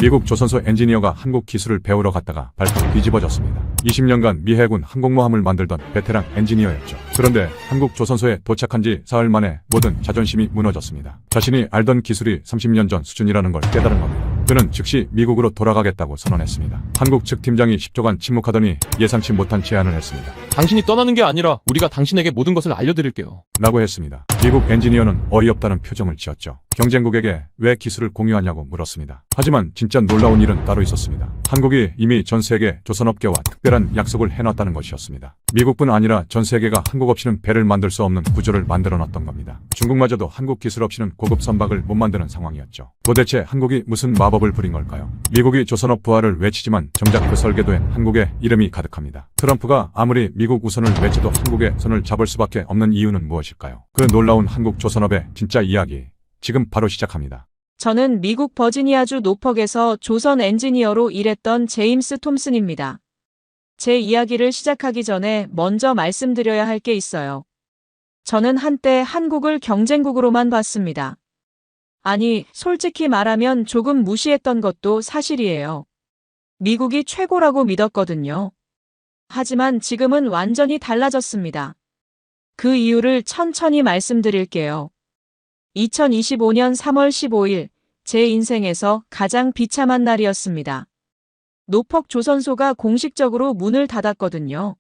미국 조선소 엔지니어가 한국 기술을 배우러 갔다가 발칵 뒤집어졌습니다. 20년간 미 해군 항공모함을 만들던 베테랑 엔지니어였죠. 그런데 한국 조선소에 도착한 지 사흘 만에 모든 자존심이 무너졌습니다. 자신이 알던 기술이 30년 전 수준이라는 걸 깨달은 겁니다. 그는 즉시 미국으로 돌아가겠다고 선언했습니다. 한국 측 팀장이 10초간 침묵하더니 예상치 못한 제안을 했습니다. 당신이 떠나는 게 아니라 우리가 당신에게 모든 것을 알려드릴게요. 라고 했습니다. 미국 엔지니어는 어이없다는 표정을 지었죠. 경쟁국에게 왜 기술을 공유하냐고 물었습니다. 하지만 진짜 놀라운 일은 따로 있었습니다. 한국이 이미 전 세계 조선업계와 특별한 약속을 해놨다는 것이었습니다. 미국뿐 아니라 전 세계가 한국 없이는 배를 만들 수 없는 구조를 만들어놨던 겁니다. 중국마저도 한국 기술 없이는 고급 선박을 못 만드는 상황이었죠. 도대체 한국이 무슨 마법을 부린 걸까요? 미국이 조선업 부활을 외치지만 정작 그 설계도엔 한국의 이름이 가득합니다. 트럼프가 아무리 미국 우선을 외쳐도 한국의 손을 잡을 수밖에 없는 이유는 무엇일까요? 그 놀라운 한국 조선업의 진짜 이야기 지금 바로 시작합니다. 저는 미국 버지니아주 노퍽에서 조선 엔지니어로 일했던 제임스 톰슨입니다. 제 이야기를 시작하기 전에 먼저 말씀드려야 할 게 있어요. 저는 한때 한국을 경쟁국으로만 봤습니다. 아니, 솔직히 말하면 조금 무시했던 것도 사실이에요. 미국이 최고라고 믿었거든요. 하지만 지금은 완전히 달라졌습니다. 그 이유를 천천히 말씀드릴게요. 2025년 3월 15일, 제 인생에서 가장 비참한 날이었습니다. 노퍽 조선소가 공식적으로 문을 닫았거든요.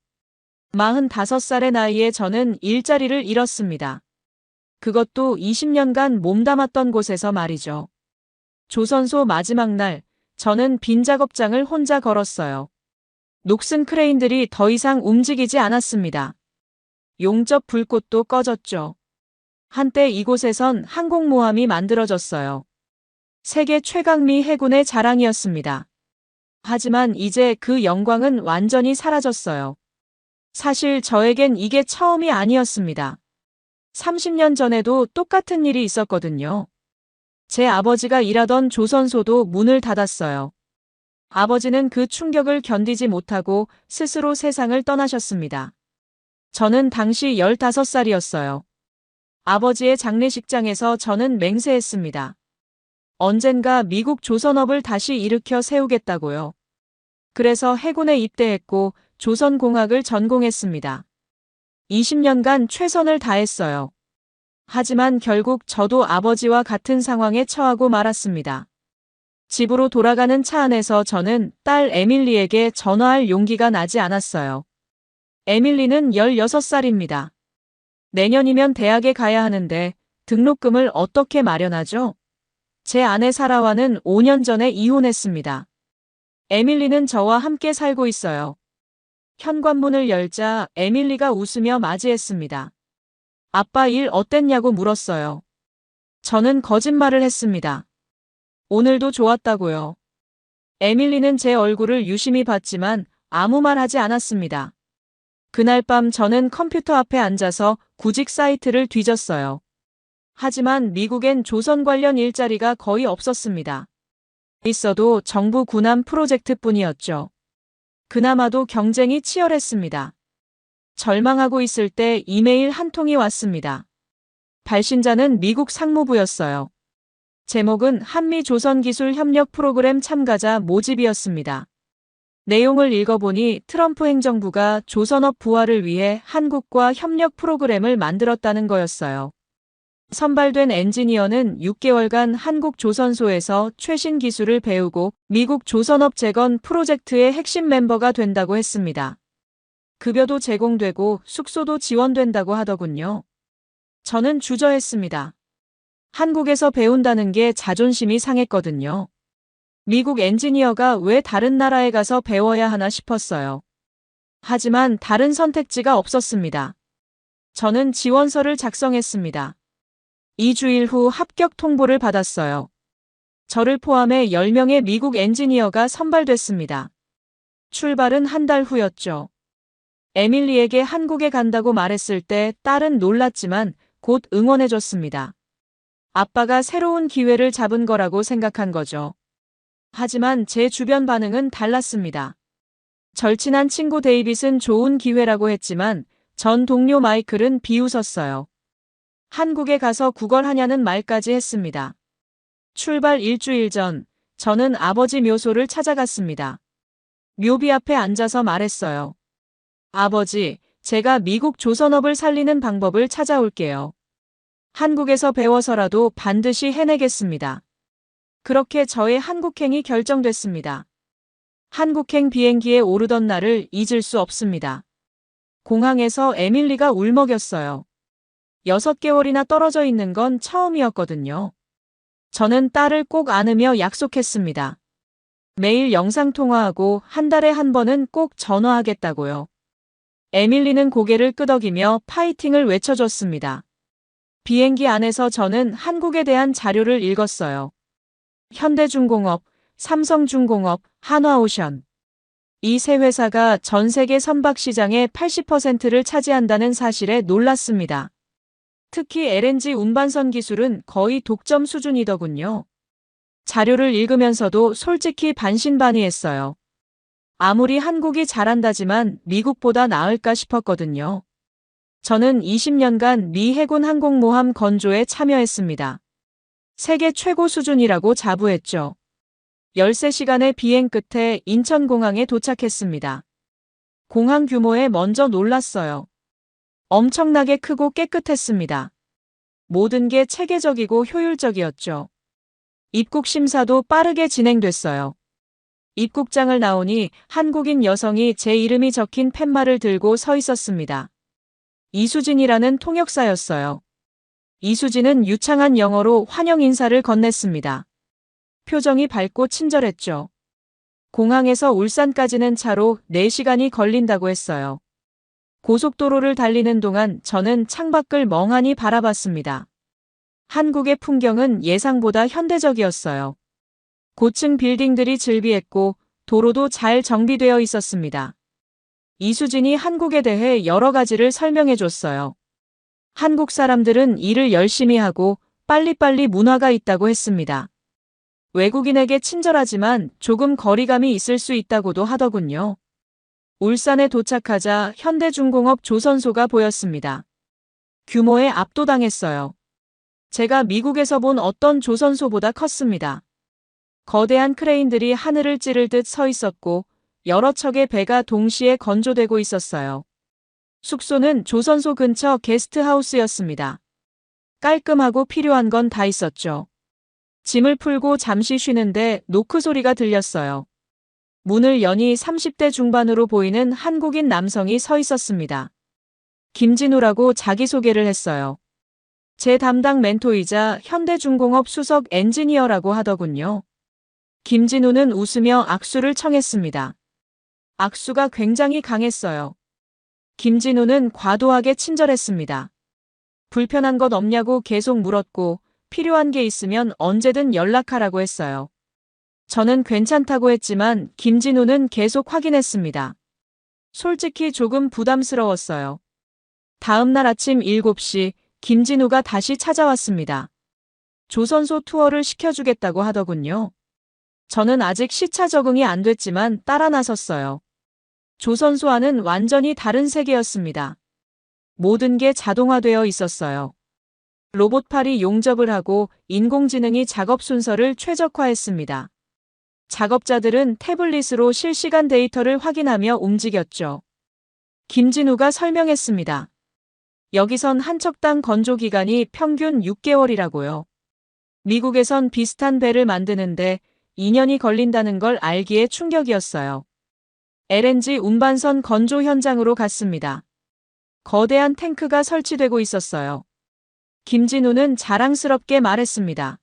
45살의 나이에 저는 일자리를 잃었습니다. 그것도 20년간 몸담았던 곳에서 말이죠. 조선소 마지막 날, 저는 빈 작업장을 혼자 걸었어요. 녹슨 크레인들이 더 이상 움직이지 않았습니다. 용접 불꽃도 꺼졌죠. 한때 이곳에선 항공모함이 만들어졌어요. 세계 최강미 해군의 자랑이었습니다. 하지만 이제 그 영광은 완전히 사라졌어요. 사실 저에겐 이게 처음이 아니었습니다. 30년 전에도 똑같은 일이 있었거든요. 제 아버지가 일하던 조선소도 문을 닫았어요. 아버지는 그 충격을 견디지 못하고 스스로 세상을 떠나셨습니다. 저는 당시 15살이었어요. 아버지의 장례식장에서 저는 맹세했습니다. 언젠가 미국 조선업을 다시 일으켜 세우겠다고요. 그래서 해군에 입대했고 조선공학을 전공했습니다. 20년간 최선을 다했어요. 하지만 결국 저도 아버지와 같은 상황에 처하고 말았습니다. 집으로 돌아가는 차 안에서 저는 딸 에밀리에게 전화할 용기가 나지 않았어요. 에밀리는 16살입니다. 내년이면 대학에 가야 하는데 등록금을 어떻게 마련하죠? 제 아내 사라와는 5년 전에 이혼했습니다. 에밀리는 저와 함께 살고 있어요. 현관문을 열자 에밀리가 웃으며 맞이했습니다. 아빠 일 어땠냐고 물었어요. 저는 거짓말을 했습니다. 오늘도 좋았다고요. 에밀리는 제 얼굴을 유심히 봤지만 아무 말 하지 않았습니다. 그날 밤 저는 컴퓨터 앞에 앉아서 구직 사이트를 뒤졌어요. 하지만 미국엔 조선 관련 일자리가 거의 없었습니다. 있어도 정부 군함 프로젝트뿐이었죠. 그나마도 경쟁이 치열했습니다. 절망하고 있을 때 이메일 한 통이 왔습니다. 발신자는 미국 상무부였어요. 제목은 한미조선기술협력 프로그램 참가자 모집이었습니다. 내용을 읽어보니 트럼프 행정부가 조선업 부활을 위해 한국과 협력 프로그램을 만들었다는 거였어요. 선발된 엔지니어는 6개월간 한국 조선소에서 최신 기술을 배우고 미국 조선업 재건 프로젝트의 핵심 멤버가 된다고 했습니다. 급여도 제공되고 숙소도 지원된다고 하더군요. 저는 주저했습니다. 한국에서 배운다는 게 자존심이 상했거든요. 미국 엔지니어가 왜 다른 나라에 가서 배워야 하나 싶었어요. 하지만 다른 선택지가 없었습니다. 저는 지원서를 작성했습니다. 2주일 후 합격 통보를 받았어요. 저를 포함해 10명의 미국 엔지니어가 선발됐습니다. 출발은 한 달 후였죠. 에밀리에게 한국에 간다고 말했을 때 딸은 놀랐지만 곧 응원해줬습니다. 아빠가 새로운 기회를 잡은 거라고 생각한 거죠. 하지만 제 주변 반응은 달랐습니다. 절친한 친구 데이빗은 좋은 기회라고 했지만 전 동료 마이클은 비웃었어요. 한국에 가서 구걸하냐는 말까지 했습니다. 출발 일주일 전, 저는 아버지 묘소를 찾아갔습니다. 묘비 앞에 앉아서 말했어요. 아버지, 제가 미국 조선업을 살리는 방법을 찾아올게요. 한국에서 배워서라도 반드시 해내겠습니다. 그렇게 저의 한국행이 결정됐습니다. 한국행 비행기에 오르던 날을 잊을 수 없습니다. 공항에서 에밀리가 울먹였어요. 6개월이나 떨어져 있는 건 처음이었거든요. 저는 딸을 꼭 안으며 약속했습니다. 매일 영상통화하고 한 달에 한 번은 꼭 전화하겠다고요. 에밀리는 고개를 끄덕이며 파이팅을 외쳐줬습니다. 비행기 안에서 저는 한국에 대한 자료를 읽었어요. 현대중공업, 삼성중공업, 한화오션. 이 세 회사가 전 세계 선박 시장의 80%를 차지한다는 사실에 놀랐습니다. 특히 LNG 운반선 기술은 거의 독점 수준이더군요. 자료를 읽으면서도 솔직히 반신반의했어요. 아무리 한국이 잘한다지만 미국보다 나을까 싶었거든요. 저는 20년간 미 해군 항공모함 건조에 참여했습니다. 세계 최고 수준이라고 자부했죠. 13시간의 비행 끝에 인천공항에 도착했습니다. 공항 규모에 먼저 놀랐어요. 엄청나게 크고 깨끗했습니다. 모든 게 체계적이고 효율적이었죠. 입국 심사도 빠르게 진행됐어요. 입국장을 나오니 한국인 여성이 제 이름이 적힌 팻말을 들고 서 있었습니다. 이수진이라는 통역사였어요. 이수진은 유창한 영어로 환영 인사를 건넸습니다. 표정이 밝고 친절했죠. 공항에서 울산까지는 차로 4시간이 걸린다고 했어요. 고속도로를 달리는 동안 저는 창밖을 멍하니 바라봤습니다. 한국의 풍경은 예상보다 현대적이었어요. 고층 빌딩들이 즐비했고 도로도 잘 정비되어 있었습니다. 이수진이 한국에 대해 여러 가지를 설명해 줬어요. 한국 사람들은 일을 열심히 하고 빨리빨리 문화가 있다고 했습니다. 외국인에게 친절하지만 조금 거리감이 있을 수 있다고도 하더군요. 울산에 도착하자 현대중공업 조선소가 보였습니다. 규모에 압도당했어요. 제가 미국에서 본 어떤 조선소보다 컸습니다. 거대한 크레인들이 하늘을 찌를 듯 서 있었고 여러 척의 배가 동시에 건조되고 있었어요. 숙소는 조선소 근처 게스트하우스였습니다. 깔끔하고 필요한 건 다 있었죠. 짐을 풀고 잠시 쉬는데 노크 소리가 들렸어요. 문을 여니 30대 중반으로 보이는 한국인 남성이 서 있었습니다. 김진우라고 자기소개를 했어요. 제 담당 멘토이자 현대중공업 수석 엔지니어라고 하더군요. 김진우는 웃으며 악수를 청했습니다. 악수가 굉장히 강했어요. 김진우는 과도하게 친절했습니다. 불편한 것 없냐고 계속 물었고 필요한 게 있으면 언제든 연락하라고 했어요. 저는 괜찮다고 했지만 김진우는 계속 확인했습니다. 솔직히 조금 부담스러웠어요. 다음 날 아침 7시 김진우가 다시 찾아왔습니다. 조선소 투어를 시켜주겠다고 하더군요. 저는 아직 시차 적응이 안 됐지만 따라 나섰어요. 조선소와는 완전히 다른 세계였습니다. 모든 게 자동화되어 있었어요. 로봇팔이 용접을 하고 인공지능이 작업 순서를 최적화했습니다. 작업자들은 태블릿으로 실시간 데이터를 확인하며 움직였죠. 김진우가 설명했습니다. 여기선 한 척당 건조 기간이 평균 6개월이라고요. 미국에선 비슷한 배를 만드는데 2년이 걸린다는 걸 알기에 충격이었어요. LNG 운반선 건조 현장으로 갔습니다. 거대한 탱크가 설치되고 있었어요. 김진우는 자랑스럽게 말했습니다.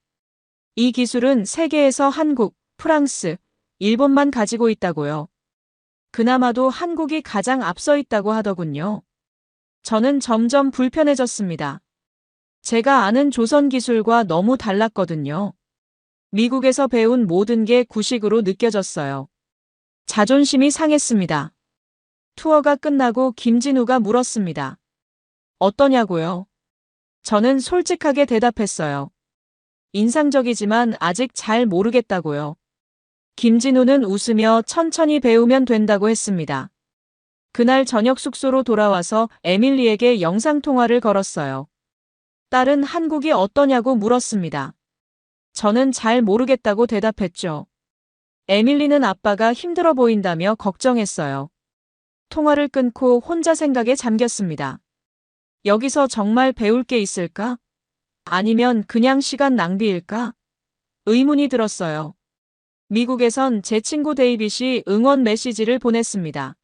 이 기술은 세계에서 한국, 프랑스, 일본만 가지고 있다고요. 그나마도 한국이 가장 앞서 있다고 하더군요. 저는 점점 불편해졌습니다. 제가 아는 조선 기술과 너무 달랐거든요. 미국에서 배운 모든 게 구식으로 느껴졌어요. 자존심이 상했습니다. 투어가 끝나고 김진우가 물었습니다. 어떠냐고요? 저는 솔직하게 대답했어요. 인상적이지만 아직 잘 모르겠다고요. 김진우는 웃으며 천천히 배우면 된다고 했습니다. 그날 저녁 숙소로 돌아와서 에밀리에게 영상통화를 걸었어요. 딸은 한국이 어떠냐고 물었습니다. 저는 잘 모르겠다고 대답했죠. 에밀리는 아빠가 힘들어 보인다며 걱정했어요. 통화를 끊고 혼자 생각에 잠겼습니다. 여기서 정말 배울 게 있을까? 아니면 그냥 시간 낭비일까? 의문이 들었어요. 미국에선 제 친구 데이빗이 응원 메시지를 보냈습니다.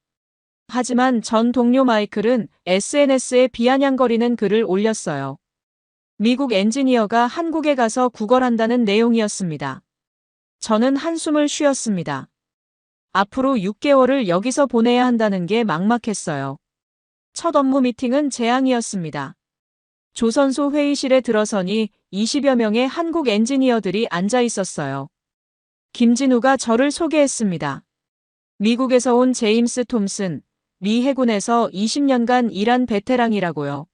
하지만 전 동료 마이클은 SNS에 비아냥거리는 글을 올렸어요. 미국 엔지니어가 한국에 가서 구걸한다는 내용이었습니다. 저는 한숨을 쉬었습니다. 앞으로 6개월을 여기서 보내야 한다는 게 막막했어요. 첫 업무 미팅은 재앙이었습니다. 조선소 회의실에 들어서니 20여 명의 한국 엔지니어들이 앉아 있었어요. 김진우가 저를 소개했습니다. 미국에서 온 제임스 톰슨, 미 해군에서 20년간 일한 베테랑이라고요.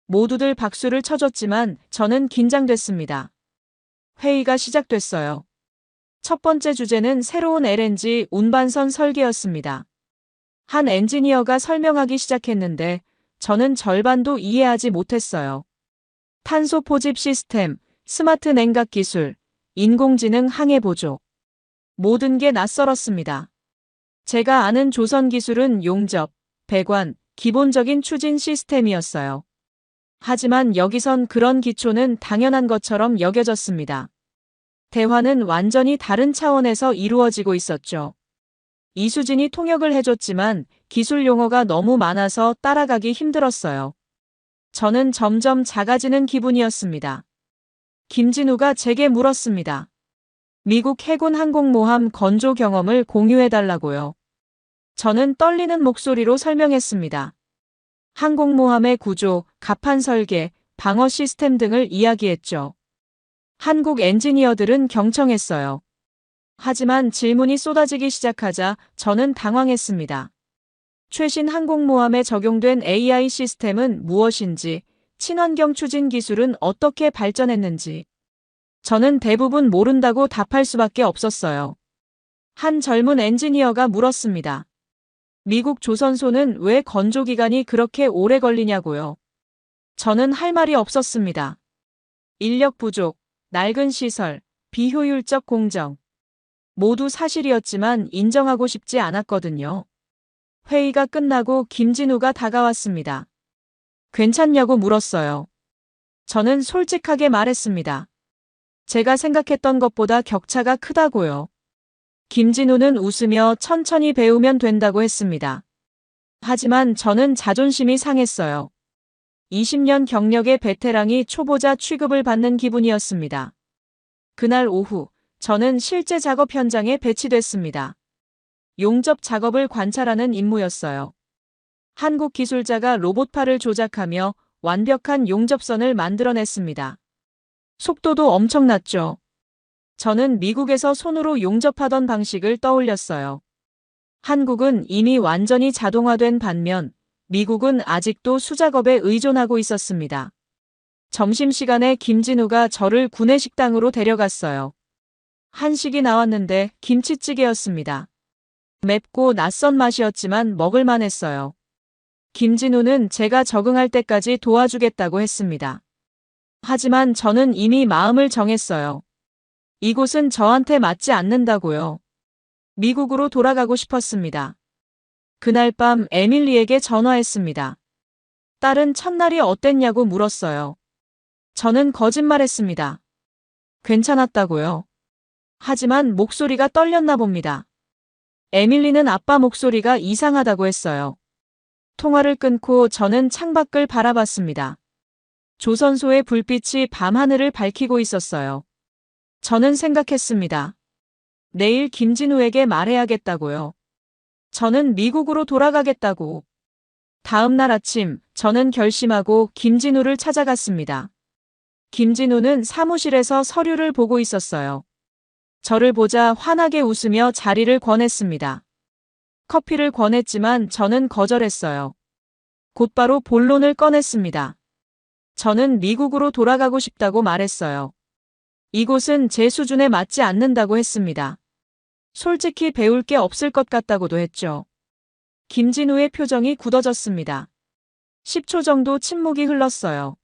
모두들 박수를 쳐줬지만 저는 긴장됐습니다. 회의가 시작됐어요. 첫 번째 주제는 새로운 LNG 운반선 설계였습니다. 한 엔지니어가 설명하기 시작했는데 저는 절반도 이해하지 못했어요. 탄소 포집 시스템, 스마트 냉각 기술, 인공지능 항해 보조. 모든 게 낯설었습니다. 제가 아는 조선 기술은 용접, 배관, 기본적인 추진 시스템이었어요. 하지만 여기선 그런 기초는 당연한 것처럼 여겨졌습니다. 대화는 완전히 다른 차원에서 이루어지고 있었죠. 이수진이 통역을 해줬지만 기술 용어가 너무 많아서 따라가기 힘들었어요. 저는 점점 작아지는 기분이었습니다. 김진우가 제게 물었습니다. 미국 해군 항공모함 건조 경험을 공유해달라고요. 저는 떨리는 목소리로 설명했습니다. 항공모함의 구조, 갑판 설계, 방어 시스템 등을 이야기했죠. 한국 엔지니어들은 경청했어요. 하지만 질문이 쏟아지기 시작하자 저는 당황했습니다. 최신 항공모함에 적용된 AI 시스템은 무엇인지, 친환경 추진 기술은 어떻게 발전했는지. 저는 대부분 모른다고 답할 수밖에 없었어요. 한 젊은 엔지니어가 물었습니다. 미국 조선소는 왜 건조 기간이 그렇게 오래 걸리냐고요. 저는 할 말이 없었습니다. 인력 부족, 낡은 시설, 비효율적 공정. 모두 사실이었지만 인정하고 싶지 않았거든요. 회의가 끝나고 김진우가 다가왔습니다. 괜찮냐고 물었어요. 저는 솔직하게 말했습니다. 제가 생각했던 것보다 격차가 크다고요. 김진우는 웃으며 천천히 배우면 된다고 했습니다. 하지만 저는 자존심이 상했어요. 20년 경력의 베테랑이 초보자 취급을 받는 기분이었습니다. 그날 오후, 저는 실제 작업 현장에 배치됐습니다. 용접 작업을 관찰하는 임무였어요. 한국 기술자가 로봇팔을 조작하며 완벽한 용접선을 만들어냈습니다. 속도도 엄청났죠. 저는 미국에서 손으로 용접하던 방식을 떠올렸어요. 한국은 이미 완전히 자동화된 반면 미국은 아직도 수작업에 의존하고 있었습니다. 점심시간에 김진우가 저를 구내식당으로 데려갔어요. 한식이 나왔는데 김치찌개였습니다. 맵고 낯선 맛이었지만 먹을만 했어요. 김진우는 제가 적응할 때까지 도와주겠다고 했습니다. 하지만 저는 이미 마음을 정했어요. 이곳은 저한테 맞지 않는다고요. 미국으로 돌아가고 싶었습니다. 그날 밤 에밀리에게 전화했습니다. 딸은 첫날이 어땠냐고 물었어요. 저는 거짓말했습니다. 괜찮았다고요. 하지만 목소리가 떨렸나 봅니다. 에밀리는 아빠 목소리가 이상하다고 했어요. 통화를 끊고 저는 창밖을 바라봤습니다. 조선소의 불빛이 밤하늘을 밝히고 있었어요. 저는 생각했습니다. 내일 김진우에게 말해야겠다고요. 저는 미국으로 돌아가겠다고. 다음 날 아침, 저는 결심하고 김진우를 찾아갔습니다. 김진우는 사무실에서 서류를 보고 있었어요. 저를 보자 환하게 웃으며 자리를 권했습니다. 커피를 권했지만 저는 거절했어요. 곧바로 본론을 꺼냈습니다. 저는 미국으로 돌아가고 싶다고 말했어요. 이곳은 제 수준에 맞지 않는다고 했습니다. 솔직히 배울 게 없을 것 같다고도 했죠. 김진우의 표정이 굳어졌습니다. 10초 정도 침묵이 흘렀어요.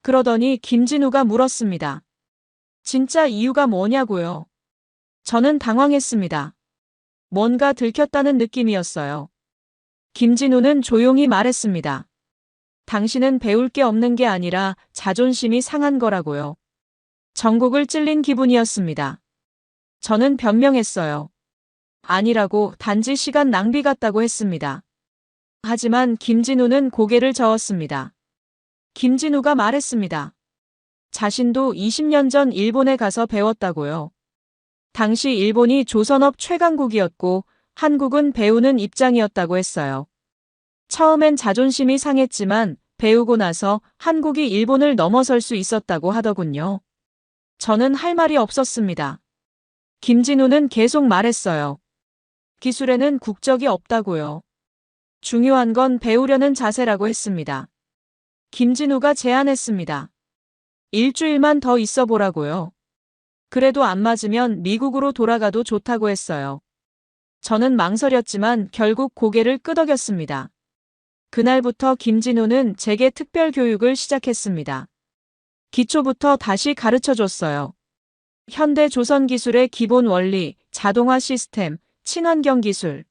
그러더니 김진우가 물었습니다. 진짜 이유가 뭐냐고요? 저는 당황했습니다. 뭔가 들켰다는 느낌이었어요. 김진우는 조용히 말했습니다. 당신은 배울 게 없는 게 아니라 자존심이 상한 거라고요. 전곡을 찔린 기분이었습니다. 저는 변명했어요. 아니라고, 단지 시간 낭비 같다고 했습니다. 하지만 김진우는 고개를 저었습니다. 김진우가 말했습니다. 자신도 20년 전 일본에 가서 배웠다고요. 당시 일본이 조선업 최강국이었고 한국은 배우는 입장이었다고 했어요. 처음엔 자존심이 상했지만 배우고 나서 한국이 일본을 넘어설 수 있었다고 하더군요. 저는 할 말이 없었습니다. 김진우는 계속 말했어요. 기술에는 국적이 없다고요. 중요한 건 배우려는 자세라고 했습니다. 김진우가 제안했습니다. 일주일만 더 있어 보라고요. 그래도 안 맞으면 미국으로 돌아가도 좋다고 했어요. 저는 망설였지만 결국 고개를 끄덕였습니다. 그날부터 김진우는 제게 특별 교육을 시작했습니다. 기초부터 다시 가르쳐 줬어요. 현대 조선 기술의 기본 원리, 자동화 시스템, 친환경 기술.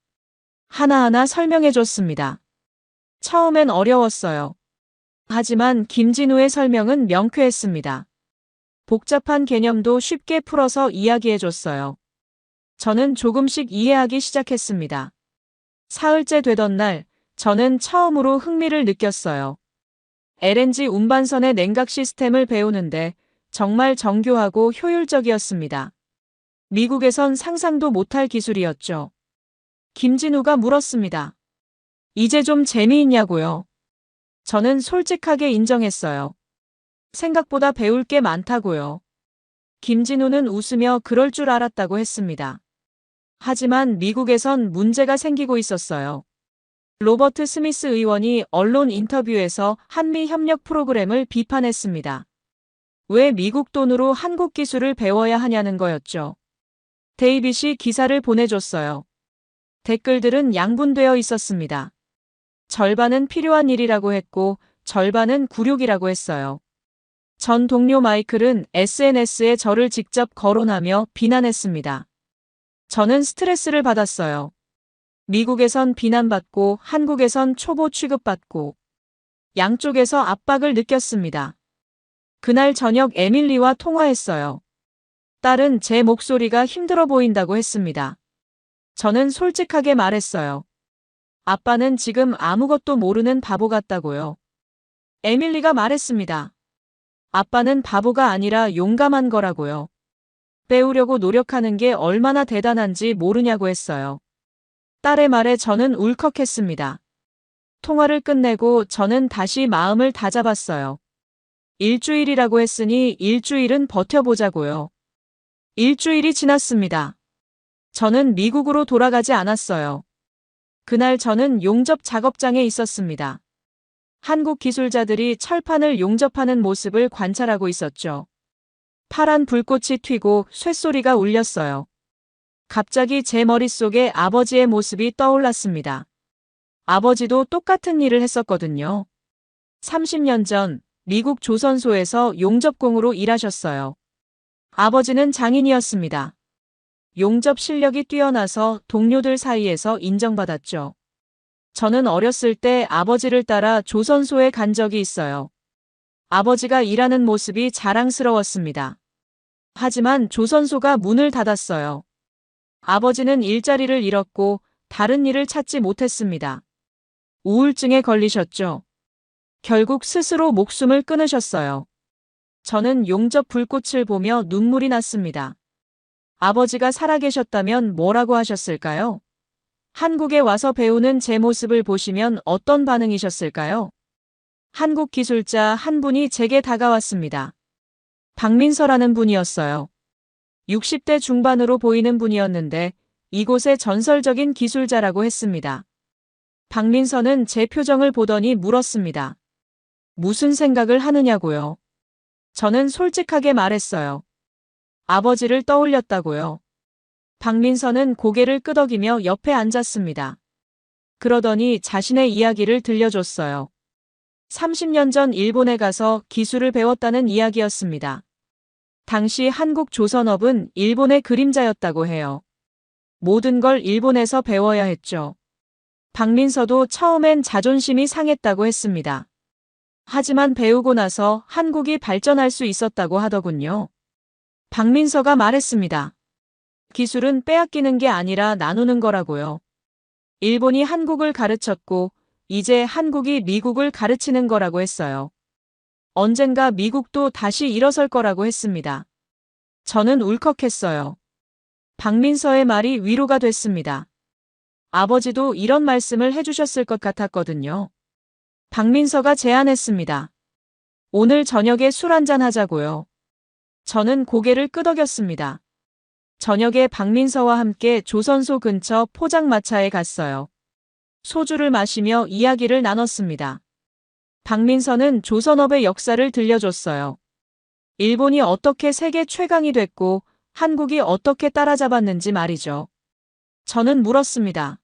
하나하나 설명해 줬습니다. 처음엔 어려웠어요. 하지만 김진우의 설명은 명쾌했습니다. 복잡한 개념도 쉽게 풀어서 이야기해 줬어요. 저는 조금씩 이해하기 시작했습니다. 사흘째 되던 날, 저는 처음으로 흥미를 느꼈어요. LNG 운반선의 냉각 시스템을 배우는데 정말 정교하고 효율적이었습니다. 미국에선 상상도 못할 기술이었죠. 김진우가 물었습니다. 이제 좀 재미있냐고요? 저는 솔직하게 인정했어요. 생각보다 배울 게 많다고요. 김진우는 웃으며 그럴 줄 알았다고 했습니다. 하지만 미국에선 문제가 생기고 있었어요. 로버트 스미스 의원이 언론 인터뷰에서 한미 협력 프로그램을 비판했습니다. 왜 미국 돈으로 한국 기술을 배워야 하냐는 거였죠. 데이빗이 기사를 보내줬어요. 댓글들은 양분되어 있었습니다. 절반은 필요한 일이라고 했고 절반은 굴욕이라고 했어요. 전 동료 마이클은 SNS에 저를 직접 거론하며 비난했습니다. 저는 스트레스를 받았어요. 미국에선 비난받고 한국에선 초보 취급받고 양쪽에서 압박을 느꼈습니다. 그날 저녁 에밀리와 통화했어요. 딸은 제 목소리가 힘들어 보인다고 했습니다. 저는 솔직하게 말했어요. 아빠는 지금 아무것도 모르는 바보 같다고요. 에밀리가 말했습니다. 아빠는 바보가 아니라 용감한 거라고요. 배우려고 노력하는 게 얼마나 대단한지 모르냐고 했어요. 딸의 말에 저는 울컥했습니다. 통화를 끝내고 저는 다시 마음을 다잡았어요. 일주일이라고 했으니 일주일은 버텨보자고요. 일주일이 지났습니다. 저는 미국으로 돌아가지 않았어요. 그날 저는 용접 작업장에 있었습니다. 한국 기술자들이 철판을 용접하는 모습을 관찰하고 있었죠. 파란 불꽃이 튀고 쇳소리가 울렸어요. 갑자기 제 머릿속에 아버지의 모습이 떠올랐습니다. 아버지도 똑같은 일을 했었거든요. 30년 전 미국 조선소에서 용접공으로 일하셨어요. 아버지는 장인이었습니다. 용접 실력이 뛰어나서 동료들 사이에서 인정받았죠. 저는 어렸을 때 아버지를 따라 조선소에 간 적이 있어요. 아버지가 일하는 모습이 자랑스러웠습니다. 하지만 조선소가 문을 닫았어요. 아버지는 일자리를 잃었고 다른 일을 찾지 못했습니다. 우울증에 걸리셨죠. 결국 스스로 목숨을 끊으셨어요. 저는 용접 불꽃을 보며 눈물이 났습니다. 아버지가 살아계셨다면 뭐라고 하셨을까요? 한국에 와서 배우는 제 모습을 보시면 어떤 반응이셨을까요? 한국 기술자 한 분이 제게 다가왔습니다. 박민서라는 분이었어요. 60대 중반으로 보이는 분이었는데 이곳의 전설적인 기술자라고 했습니다. 박민서는 제 표정을 보더니 물었습니다. 무슨 생각을 하느냐고요? 저는 솔직하게 말했어요. 아버지를 떠올렸다고요. 박민서는 고개를 끄덕이며 옆에 앉았습니다. 그러더니 자신의 이야기를 들려줬어요. 30년 전 일본에 가서 기술을 배웠다는 이야기였습니다. 당시 한국 조선업은 일본의 그림자였다고 해요. 모든 걸 일본에서 배워야 했죠. 박민서도 처음엔 자존심이 상했다고 했습니다. 하지만 배우고 나서 한국이 발전할 수 있었다고 하더군요. 박민서가 말했습니다. 기술은 빼앗기는 게 아니라 나누는 거라고요. 일본이 한국을 가르쳤고 이제 한국이 미국을 가르치는 거라고 했어요. 언젠가 미국도 다시 일어설 거라고 했습니다. 저는 울컥했어요. 박민서의 말이 위로가 됐습니다. 아버지도 이런 말씀을 해주셨을 것 같았거든요. 박민서가 제안했습니다. 오늘 저녁에 술 한잔 하자고요. 저는 고개를 끄덕였습니다. 저녁에 박민서와 함께 조선소 근처 포장마차에 갔어요. 소주를 마시며 이야기를 나눴습니다. 박민서는 조선업의 역사를 들려줬어요. 일본이 어떻게 세계 최강이 됐고 한국이 어떻게 따라잡았는지 말이죠. 저는 물었습니다.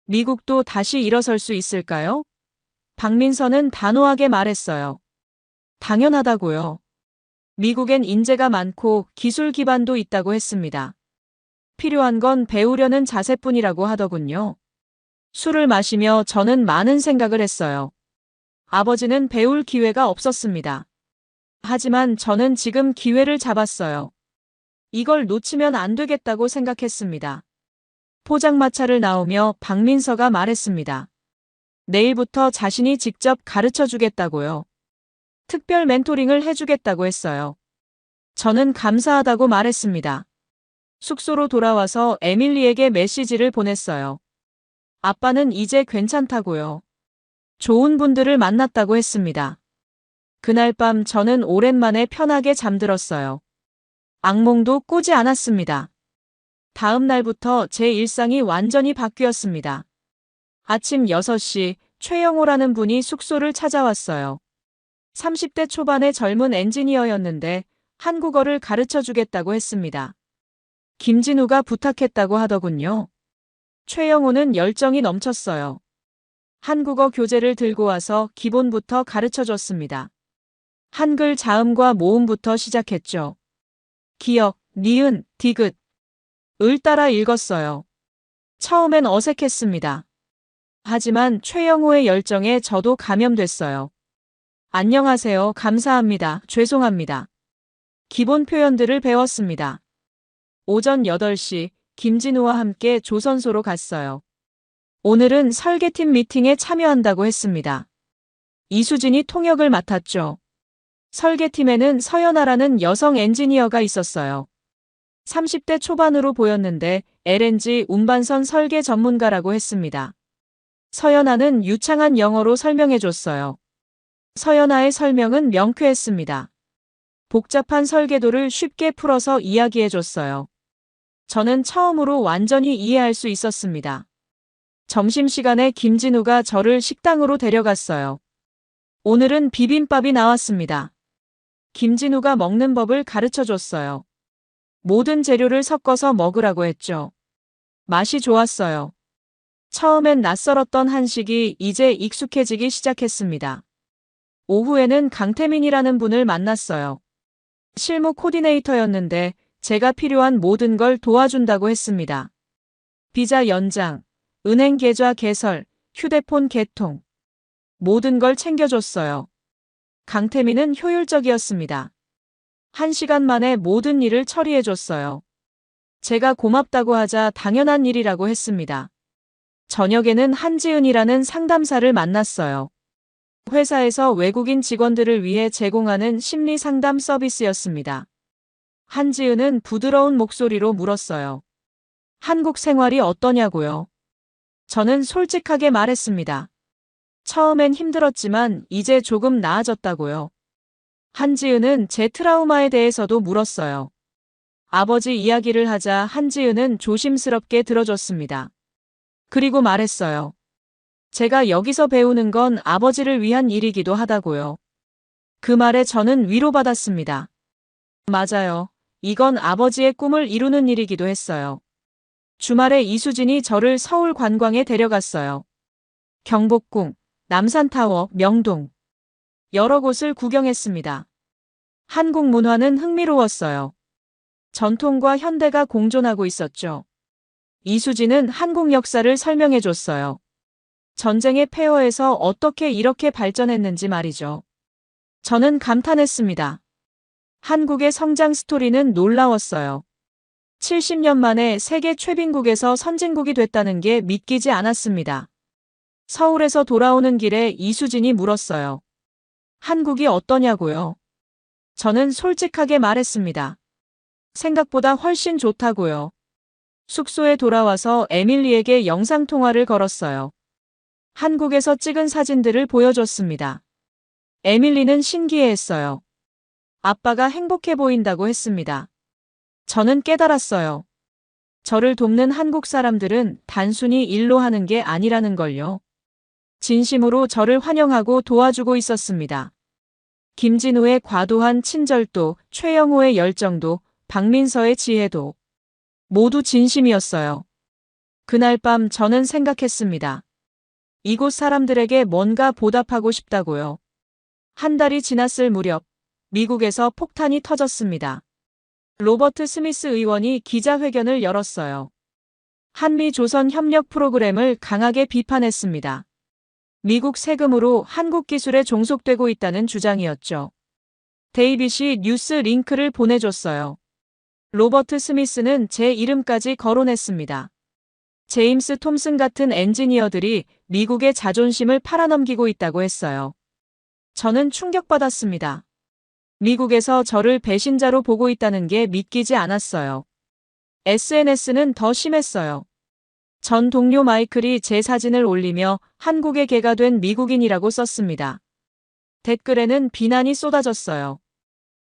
미국도 다시 일어설 수 있을까요? 박민서는 단호하게 말했어요. 당연하다고요. 미국엔 인재가 많고 기술 기반도 있다고 했습니다. 필요한 건 배우려는 자세뿐이라고 하더군요. 술을 마시며 저는 많은 생각을 했어요. 아버지는 배울 기회가 없었습니다. 하지만 저는 지금 기회를 잡았어요. 이걸 놓치면 안 되겠다고 생각했습니다. 포장마차를 나오며 박민서가 말했습니다. 내일부터 자신이 직접 가르쳐 주겠다고요. 특별 멘토링을 해주겠다고 했어요. 저는 감사하다고 말했습니다. 숙소로 돌아와서 에밀리에게 메시지를 보냈어요. 아빠는 이제 괜찮다고요. 좋은 분들을 만났다고 했습니다. 그날 밤 저는 오랜만에 편하게 잠들었어요. 악몽도 꾸지 않았습니다. 다음 날부터 제 일상이 완전히 바뀌었습니다. 아침 6시 최영호라는 분이 숙소를 찾아왔어요. 30대 초반의 젊은 엔지니어였는데 한국어를 가르쳐 주겠다고 했습니다. 김진우가 부탁했다고 하더군요. 최영호는 열정이 넘쳤어요. 한국어 교재를 들고 와서 기본부터 가르쳐 줬습니다. 한글 자음과 모음부터 시작했죠. 기역, 니은, 디귿, 을 따라 읽었어요. 처음엔 어색했습니다. 하지만 최영호의 열정에 저도 감염됐어요. 안녕하세요. 감사합니다. 죄송합니다. 기본 표현들을 배웠습니다. 오전 8시 김진우와 함께 조선소로 갔어요. 오늘은 설계팀 미팅에 참여한다고 했습니다. 이수진이 통역을 맡았죠. 설계팀에는 서연아라는 여성 엔지니어가 있었어요. 30대 초반으로 보였는데 LNG 운반선 설계 전문가라고 했습니다. 서연아는 유창한 영어로 설명해줬어요. 서연아의 설명은 명쾌했습니다. 복잡한 설계도를 쉽게 풀어서 이야기해줬어요. 저는 처음으로 완전히 이해할 수 있었습니다. 점심시간에 김진우가 저를 식당으로 데려갔어요. 오늘은 비빔밥이 나왔습니다. 김진우가 먹는 법을 가르쳐줬어요. 모든 재료를 섞어서 먹으라고 했죠. 맛이 좋았어요. 처음엔 낯설었던 한식이 이제 익숙해지기 시작했습니다. 오후에는 강태민이라는 분을 만났어요. 실무 코디네이터였는데 제가 필요한 모든 걸 도와준다고 했습니다. 비자 연장, 은행 계좌 개설, 휴대폰 개통. 모든 걸 챙겨줬어요. 강태민은 효율적이었습니다. 1시간 만에 모든 일을 처리해줬어요. 제가 고맙다고 하자 당연한 일이라고 했습니다. 저녁에는 한지은이라는 상담사를 만났어요. 회사에서 외국인 직원들을 위해 제공하는 심리 상담 서비스였습니다. 한지은은 부드러운 목소리로 물었어요. 한국 생활이 어떠냐고요? 저는 솔직하게 말했습니다. 처음엔 힘들었지만 이제 조금 나아졌다고요. 한지은은 제 트라우마에 대해서도 물었어요. 아버지 이야기를 하자 한지은은 조심스럽게 들어줬습니다. 그리고 말했어요. 제가 여기서 배우는 건 아버지를 위한 일이기도 하다고요. 그 말에 저는 위로받았습니다. 맞아요. 이건 아버지의 꿈을 이루는 일이기도 했어요. 주말에 이수진이 저를 서울 관광에 데려갔어요. 경복궁, 남산타워, 명동. 여러 곳을 구경했습니다. 한국 문화는 흥미로웠어요. 전통과 현대가 공존하고 있었죠. 이수진은 한국 역사를 설명해 줬어요. 전쟁의 폐허에서 어떻게 이렇게 발전했는지 말이죠. 저는 감탄했습니다. 한국의 성장 스토리는 놀라웠어요. 70년 만에 세계 최빈국에서 선진국이 됐다는 게 믿기지 않았습니다. 서울에서 돌아오는 길에 이수진이 물었어요. 한국이 어떠냐고요? 저는 솔직하게 말했습니다. 생각보다 훨씬 좋다고요. 숙소에 돌아와서 에밀리에게 영상통화를 걸었어요. 한국에서 찍은 사진들을 보여줬습니다. 에밀리는 신기해했어요. 아빠가 행복해 보인다고 했습니다. 저는 깨달았어요. 저를 돕는 한국 사람들은 단순히 일로 하는 게 아니라는 걸요. 진심으로 저를 환영하고 도와주고 있었습니다. 김진우의 과도한 친절도, 최영호의 열정도, 박민서의 지혜도 모두 진심이었어요. 그날 밤 저는 생각했습니다. 이곳 사람들에게 뭔가 보답하고 싶다고요. 한 달이 지났을 무렵 미국에서 폭탄이 터졌습니다. 로버트 스미스 의원이 기자회견을 열었어요. 한미 조선 협력 프로그램을 강하게 비판했습니다. 미국 세금으로 한국 기술에 종속되고 있다는 주장이었죠. 데이빗이 뉴스 링크를 보내줬어요. 로버트 스미스는 제 이름까지 거론했습니다. 제임스 톰슨 같은 엔지니어들이 미국의 자존심을 팔아넘기고 있다고 했어요. 저는 충격받았습니다. 미국에서 저를 배신자로 보고 있다는 게 믿기지 않았어요. SNS는 더 심했어요. 전 동료 마이클이 제 사진을 올리며 한국의 개가 된 미국인이라고 썼습니다. 댓글에는 비난이 쏟아졌어요.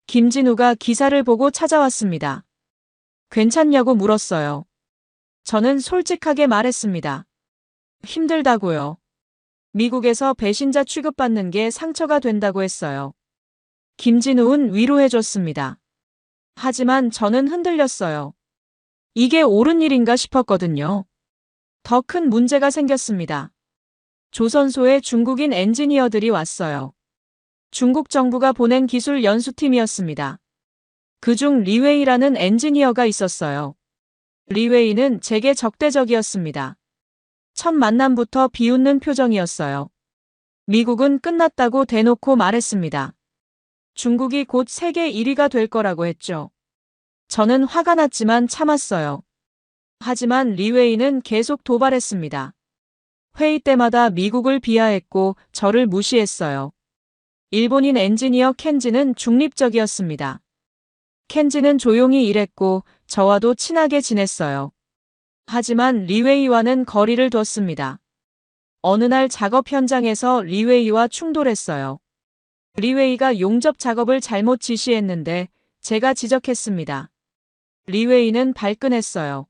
김진우가 기사를 보고 찾아왔습니다. 괜찮냐고 물었어요. 저는 솔직하게 말했습니다. 힘들다고요. 미국에서 배신자 취급받는 게 상처가 된다고 했어요. 김진우는 위로해줬습니다. 하지만 저는 흔들렸어요. 이게 옳은 일인가 싶었거든요. 더 큰 문제가 생겼습니다. 조선소에 중국인 엔지니어들이 왔어요. 중국 정부가 보낸 기술 연수팀이었습니다. 그중 리웨이라는 엔지니어가 있었어요. 리웨이는 제게 적대적이었습니다. 첫 만남부터 비웃는 표정이었어요. 미국은 끝났다고 대놓고 말했습니다. 중국이 곧 세계 1위가 될 거라고 했죠. 저는 화가 났지만 참았어요. 하지만 리웨이는 계속 도발했습니다. 회의 때마다 미국을 비하했고 저를 무시했어요. 일본인 엔지니어 켄지는 중립적이었습니다. 켄지는 조용히 일했고 저와도 친하게 지냈어요. 하지만 리웨이와는 거리를 뒀습니다. 어느 날 작업 현장에서 리웨이와 충돌했어요. 리웨이가 용접 작업을 잘못 지시했는데 제가 지적했습니다. 리웨이는 발끈했어요.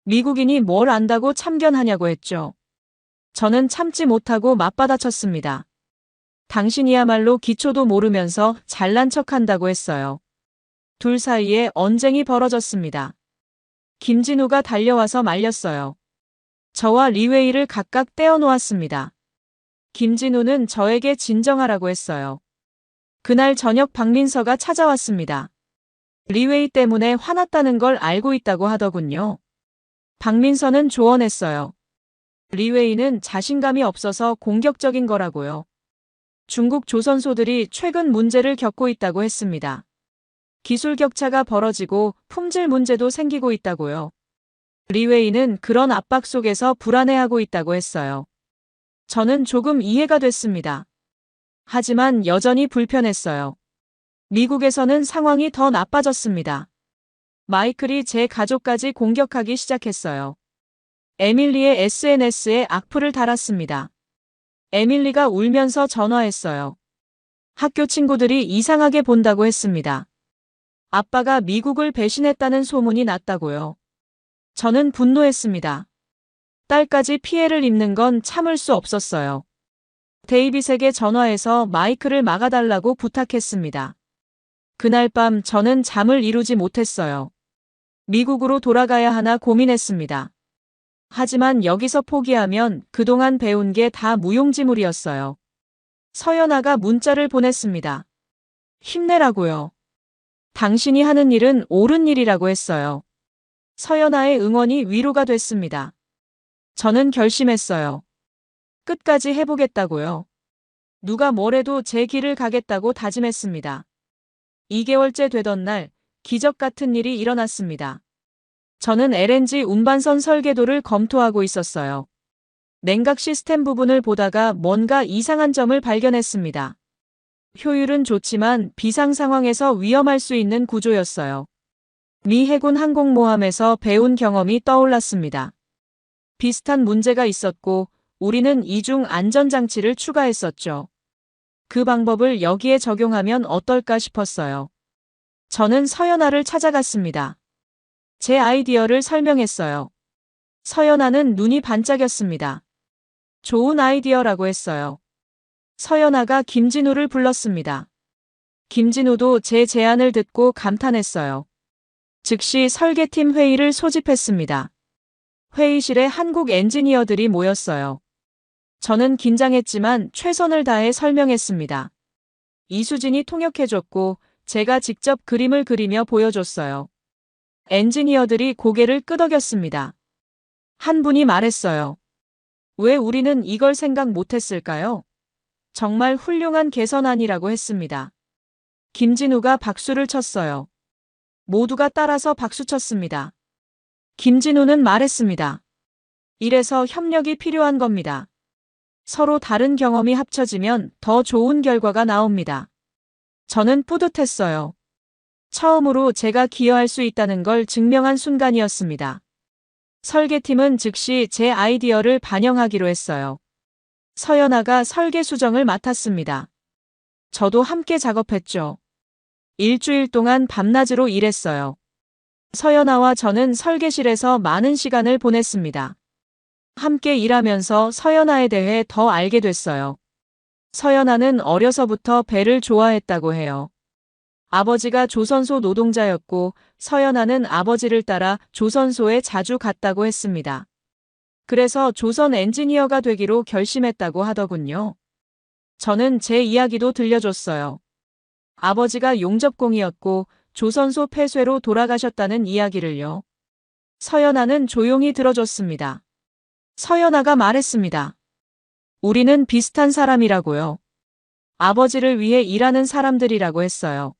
미국인이 뭘 안다고 참견하냐고 했죠. 저는 참지 못하고 맞받아쳤습니다. 당신이야말로 기초도 모르면서 잘난 척한다고 했어요. 둘 사이에 언쟁이 벌어졌습니다. 김진우가 달려와서 말렸어요. 저와 리웨이를 각각 떼어놓았습니다. 김진우는 저에게 진정하라고 했어요. 그날 저녁 박민서가 찾아왔습니다. 리웨이 때문에 화났다는 걸 알고 있다고 하더군요. 박민서는 조언했어요. 리웨이는 자신감이 없어서 공격적인 거라고요. 중국 조선소들이 최근 문제를 겪고 있다고 했습니다. 기술 격차가 벌어지고 품질 문제도 생기고 있다고요. 리웨이는 그런 압박 속에서 불안해하고 있다고 했어요. 저는 조금 이해가 됐습니다. 하지만 여전히 불편했어요. 미국에서는 상황이 더 나빠졌습니다. 마이클이 제 가족까지 공격하기 시작했어요. 에밀리의 SNS에 악플을 달았습니다. 에밀리가 울면서 전화했어요. 학교 친구들이 이상하게 본다고 했습니다. 아빠가 미국을 배신했다는 소문이 났다고요. 저는 분노했습니다. 딸까지 피해를 입는 건 참을 수 없었어요. 데이빗에게 전화해서 마이클을 막아달라고 부탁했습니다. 그날 밤 저는 잠을 이루지 못했어요. 미국으로 돌아가야 하나 고민했습니다. 하지만 여기서 포기하면 그동안 배운 게 다 무용지물이었어요. 서연아가 문자를 보냈습니다. 힘내라고요. 당신이 하는 일은 옳은 일이라고 했어요. 서연아의 응원이 위로가 됐습니다. 저는 결심했어요. 끝까지 해보겠다고요. 누가 뭐래도 제 길을 가겠다고 다짐했습니다. 2개월째 되던 날, 기적 같은 일이 일어났습니다. 저는 LNG 운반선 설계도를 검토하고 있었어요. 냉각 시스템 부분을 보다가 뭔가 이상한 점을 발견했습니다. 효율은 좋지만 비상 상황에서 위험할 수 있는 구조였어요. 미 해군 항공모함에서 배운 경험이 떠올랐습니다. 비슷한 문제가 있었고 우리는 이중 안전장치를 추가했었죠. 그 방법을 여기에 적용하면 어떨까 싶었어요. 저는 서연아를 찾아갔습니다. 제 아이디어를 설명했어요. 서연아는 눈이 반짝였습니다. 좋은 아이디어라고 했어요. 서연아가 김진우를 불렀습니다. 김진우도 제 제안을 듣고 감탄했어요. 즉시 설계팀 회의를 소집했습니다. 회의실에 한국 엔지니어들이 모였어요. 저는 긴장했지만 최선을 다해 설명했습니다. 이수진이 통역해줬고 제가 직접 그림을 그리며 보여줬어요. 엔지니어들이 고개를 끄덕였습니다. 한 분이 말했어요. 왜 우리는 이걸 생각 못했을까요? 정말 훌륭한 개선안이라고 했습니다. 김진우가 박수를 쳤어요. 모두가 따라서 박수쳤습니다. 김진우는 말했습니다. 이래서 협력이 필요한 겁니다. 서로 다른 경험이 합쳐지면 더 좋은 결과가 나옵니다. 저는 뿌듯했어요. 처음으로 제가 기여할 수 있다는 걸 증명한 순간이었습니다. 설계팀은 즉시 제 아이디어를 반영하기로 했어요. 서연아가 설계 수정을 맡았습니다. 저도 함께 작업했죠. 일주일 동안 밤낮으로 일했어요. 서연아와 저는 설계실에서 많은 시간을 보냈습니다. 함께 일하면서 서연아에 대해 더 알게 됐어요. 서연아는 어려서부터 배를 좋아했다고 해요. 아버지가 조선소 노동자였고 서연아는 아버지를 따라 조선소에 자주 갔다고 했습니다. 그래서 조선 엔지니어가 되기로 결심했다고 하더군요. 저는 제 이야기도 들려줬어요. 아버지가 용접공이었고 조선소 폐쇄로 돌아가셨다는 이야기를요. 서연아는 조용히 들어줬습니다. 서연아가 말했습니다. 우리는 비슷한 사람이라고요. 아버지를 위해 일하는 사람들이라고 했어요.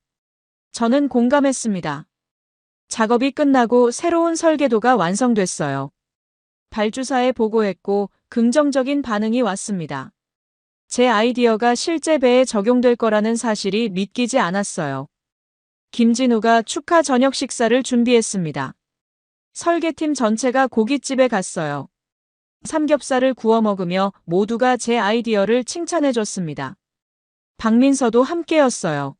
저는 공감했습니다. 작업이 끝나고 새로운 설계도가 완성됐어요. 발주사에 보고했고 긍정적인 반응이 왔습니다. 제 아이디어가 실제 배에 적용될 거라는 사실이 믿기지 않았어요. 김진우가 축하 저녁 식사를 준비했습니다. 설계팀 전체가 고깃집에 갔어요. 삼겹살을 구워 먹으며 모두가 제 아이디어를 칭찬해줬습니다. 박민서도 함께였어요.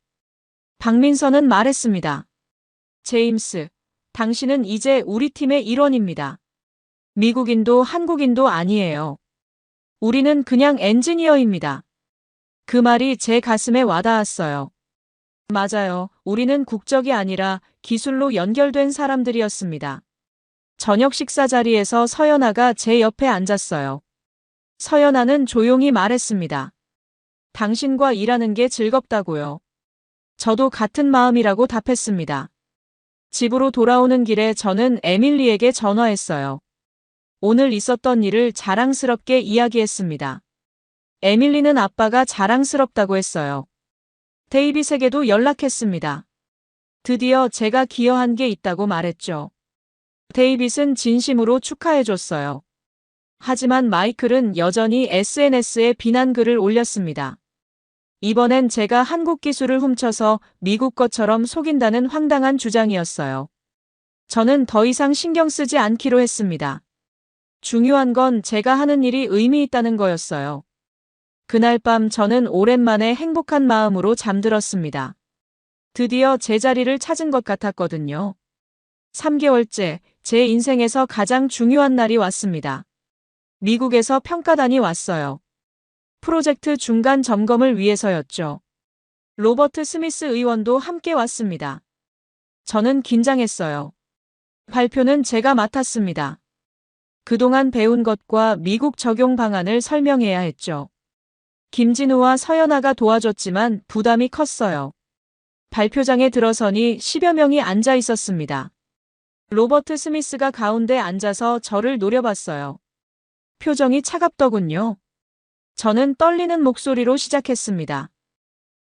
박민서는 말했습니다. 제임스, 당신은 이제 우리 팀의 일원입니다. 미국인도 한국인도 아니에요. 우리는 그냥 엔지니어입니다. 그 말이 제 가슴에 와닿았어요. 맞아요. 우리는 국적이 아니라 기술로 연결된 사람들이었습니다. 저녁 식사 자리에서 서연아가 제 옆에 앉았어요. 서연아는 조용히 말했습니다. 당신과 일하는 게 즐겁다고요. 저도 같은 마음이라고 답했습니다. 집으로 돌아오는 길에 저는 에밀리에게 전화했어요. 오늘 있었던 일을 자랑스럽게 이야기했습니다. 에밀리는 아빠가 자랑스럽다고 했어요. 데이빗에게도 연락했습니다. 드디어 제가 기여한 게 있다고 말했죠. 데이빗은 진심으로 축하해줬어요. 하지만 마이클은 여전히 SNS에 비난글을 올렸습니다. 이번엔 제가 한국 기술을 훔쳐서 미국 것처럼 속인다는 황당한 주장이었어요. 저는 더 이상 신경 쓰지 않기로 했습니다. 중요한 건 제가 하는 일이 의미 있다는 거였어요. 그날 밤 저는 오랜만에 행복한 마음으로 잠들었습니다. 드디어 제자리를 찾은 것 같았거든요. 3개월째 제 인생에서 가장 중요한 날이 왔습니다. 미국에서 평가단이 왔어요. 프로젝트 중간 점검을 위해서였죠. 로버트 스미스 의원도 함께 왔습니다. 저는 긴장했어요. 발표는 제가 맡았습니다. 그동안 배운 것과 미국 적용 방안을 설명해야 했죠. 김진우와 서연아가 도와줬지만 부담이 컸어요. 발표장에 들어서니 10여 명이 앉아 있었습니다. 로버트 스미스가 가운데 앉아서 저를 노려봤어요. 표정이 차갑더군요. 저는 떨리는 목소리로 시작했습니다.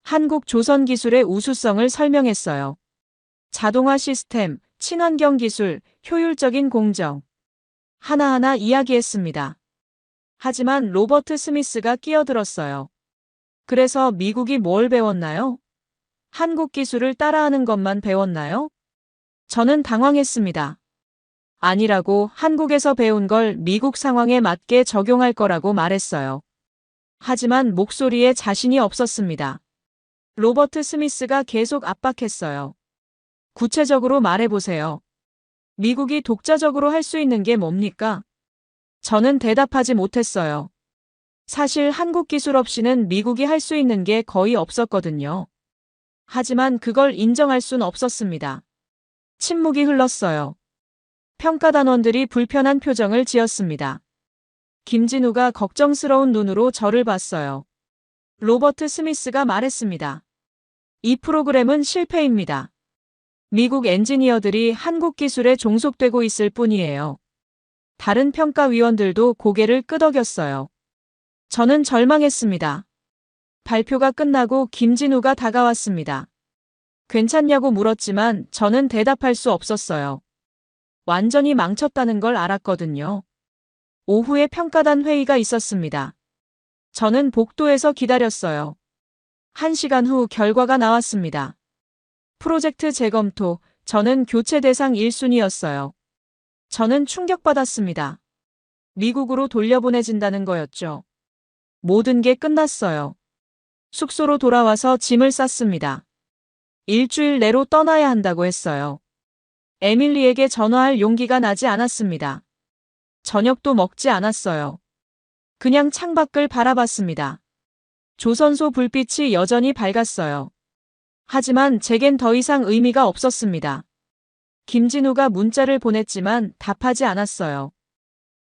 한국 조선 기술의 우수성을 설명했어요. 자동화 시스템, 친환경 기술, 효율적인 공정. 하나하나 이야기했습니다. 하지만 로버트 스미스가 끼어들었어요. 그래서 미국이 뭘 배웠나요? 한국 기술을 따라하는 것만 배웠나요? 저는 당황했습니다. 아니라고, 한국에서 배운 걸 미국 상황에 맞게 적용할 거라고 말했어요. 하지만 목소리에 자신이 없었습니다. 로버트 스미스가 계속 압박했어요. 구체적으로 말해보세요. 미국이 독자적으로 할 수 있는 게 뭡니까? 저는 대답하지 못했어요. 사실 한국 기술 없이는 미국이 할 수 있는 게 거의 없었거든요. 하지만 그걸 인정할 순 없었습니다. 침묵이 흘렀어요. 평가단원들이 불편한 표정을 지었습니다. 김진우가 걱정스러운 눈으로 저를 봤어요. 로버트 스미스가 말했습니다. 이 프로그램은 실패입니다. 미국 엔지니어들이 한국 기술에 종속되고 있을 뿐이에요. 다른 평가위원들도 고개를 끄덕였어요. 저는 절망했습니다. 발표가 끝나고 김진우가 다가왔습니다. 괜찮냐고 물었지만 저는 대답할 수 없었어요. 완전히 망쳤다는 걸 알았거든요. 오후에 평가단 회의가 있었습니다. 저는 복도에서 기다렸어요. 1시간 후 결과가 나왔습니다. 프로젝트 재검토, 저는 교체 대상 1순위였어요. 저는 충격받았습니다. 미국으로 돌려보내진다는 거였죠. 모든 게 끝났어요. 숙소로 돌아와서 짐을 쌌습니다. 일주일 내로 떠나야 한다고 했어요. 에밀리에게 전화할 용기가 나지 않았습니다. 저녁도 먹지 않았어요. 그냥 창밖을 바라봤습니다. 조선소 불빛이 여전히 밝았어요. 하지만 제겐 더 이상 의미가 없었습니다. 김진우가 문자를 보냈지만 답하지 않았어요.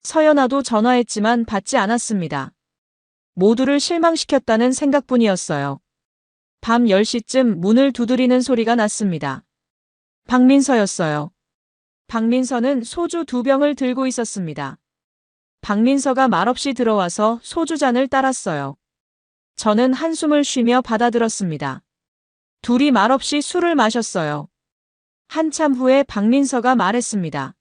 서연아도 전화했지만 받지 않았습니다. 모두를 실망시켰다는 생각뿐이었어요. 밤 10시쯤 문을 두드리는 소리가 났습니다. 박민서였어요. 박민서는 소주 2병을 들고 있었습니다. 박민서가 말없이 들어와서 소주잔을 따랐어요. 저는 한숨을 쉬며 받아들었습니다. 둘이 말없이 술을 마셨어요. 한참 후에 박민서가 말했습니다.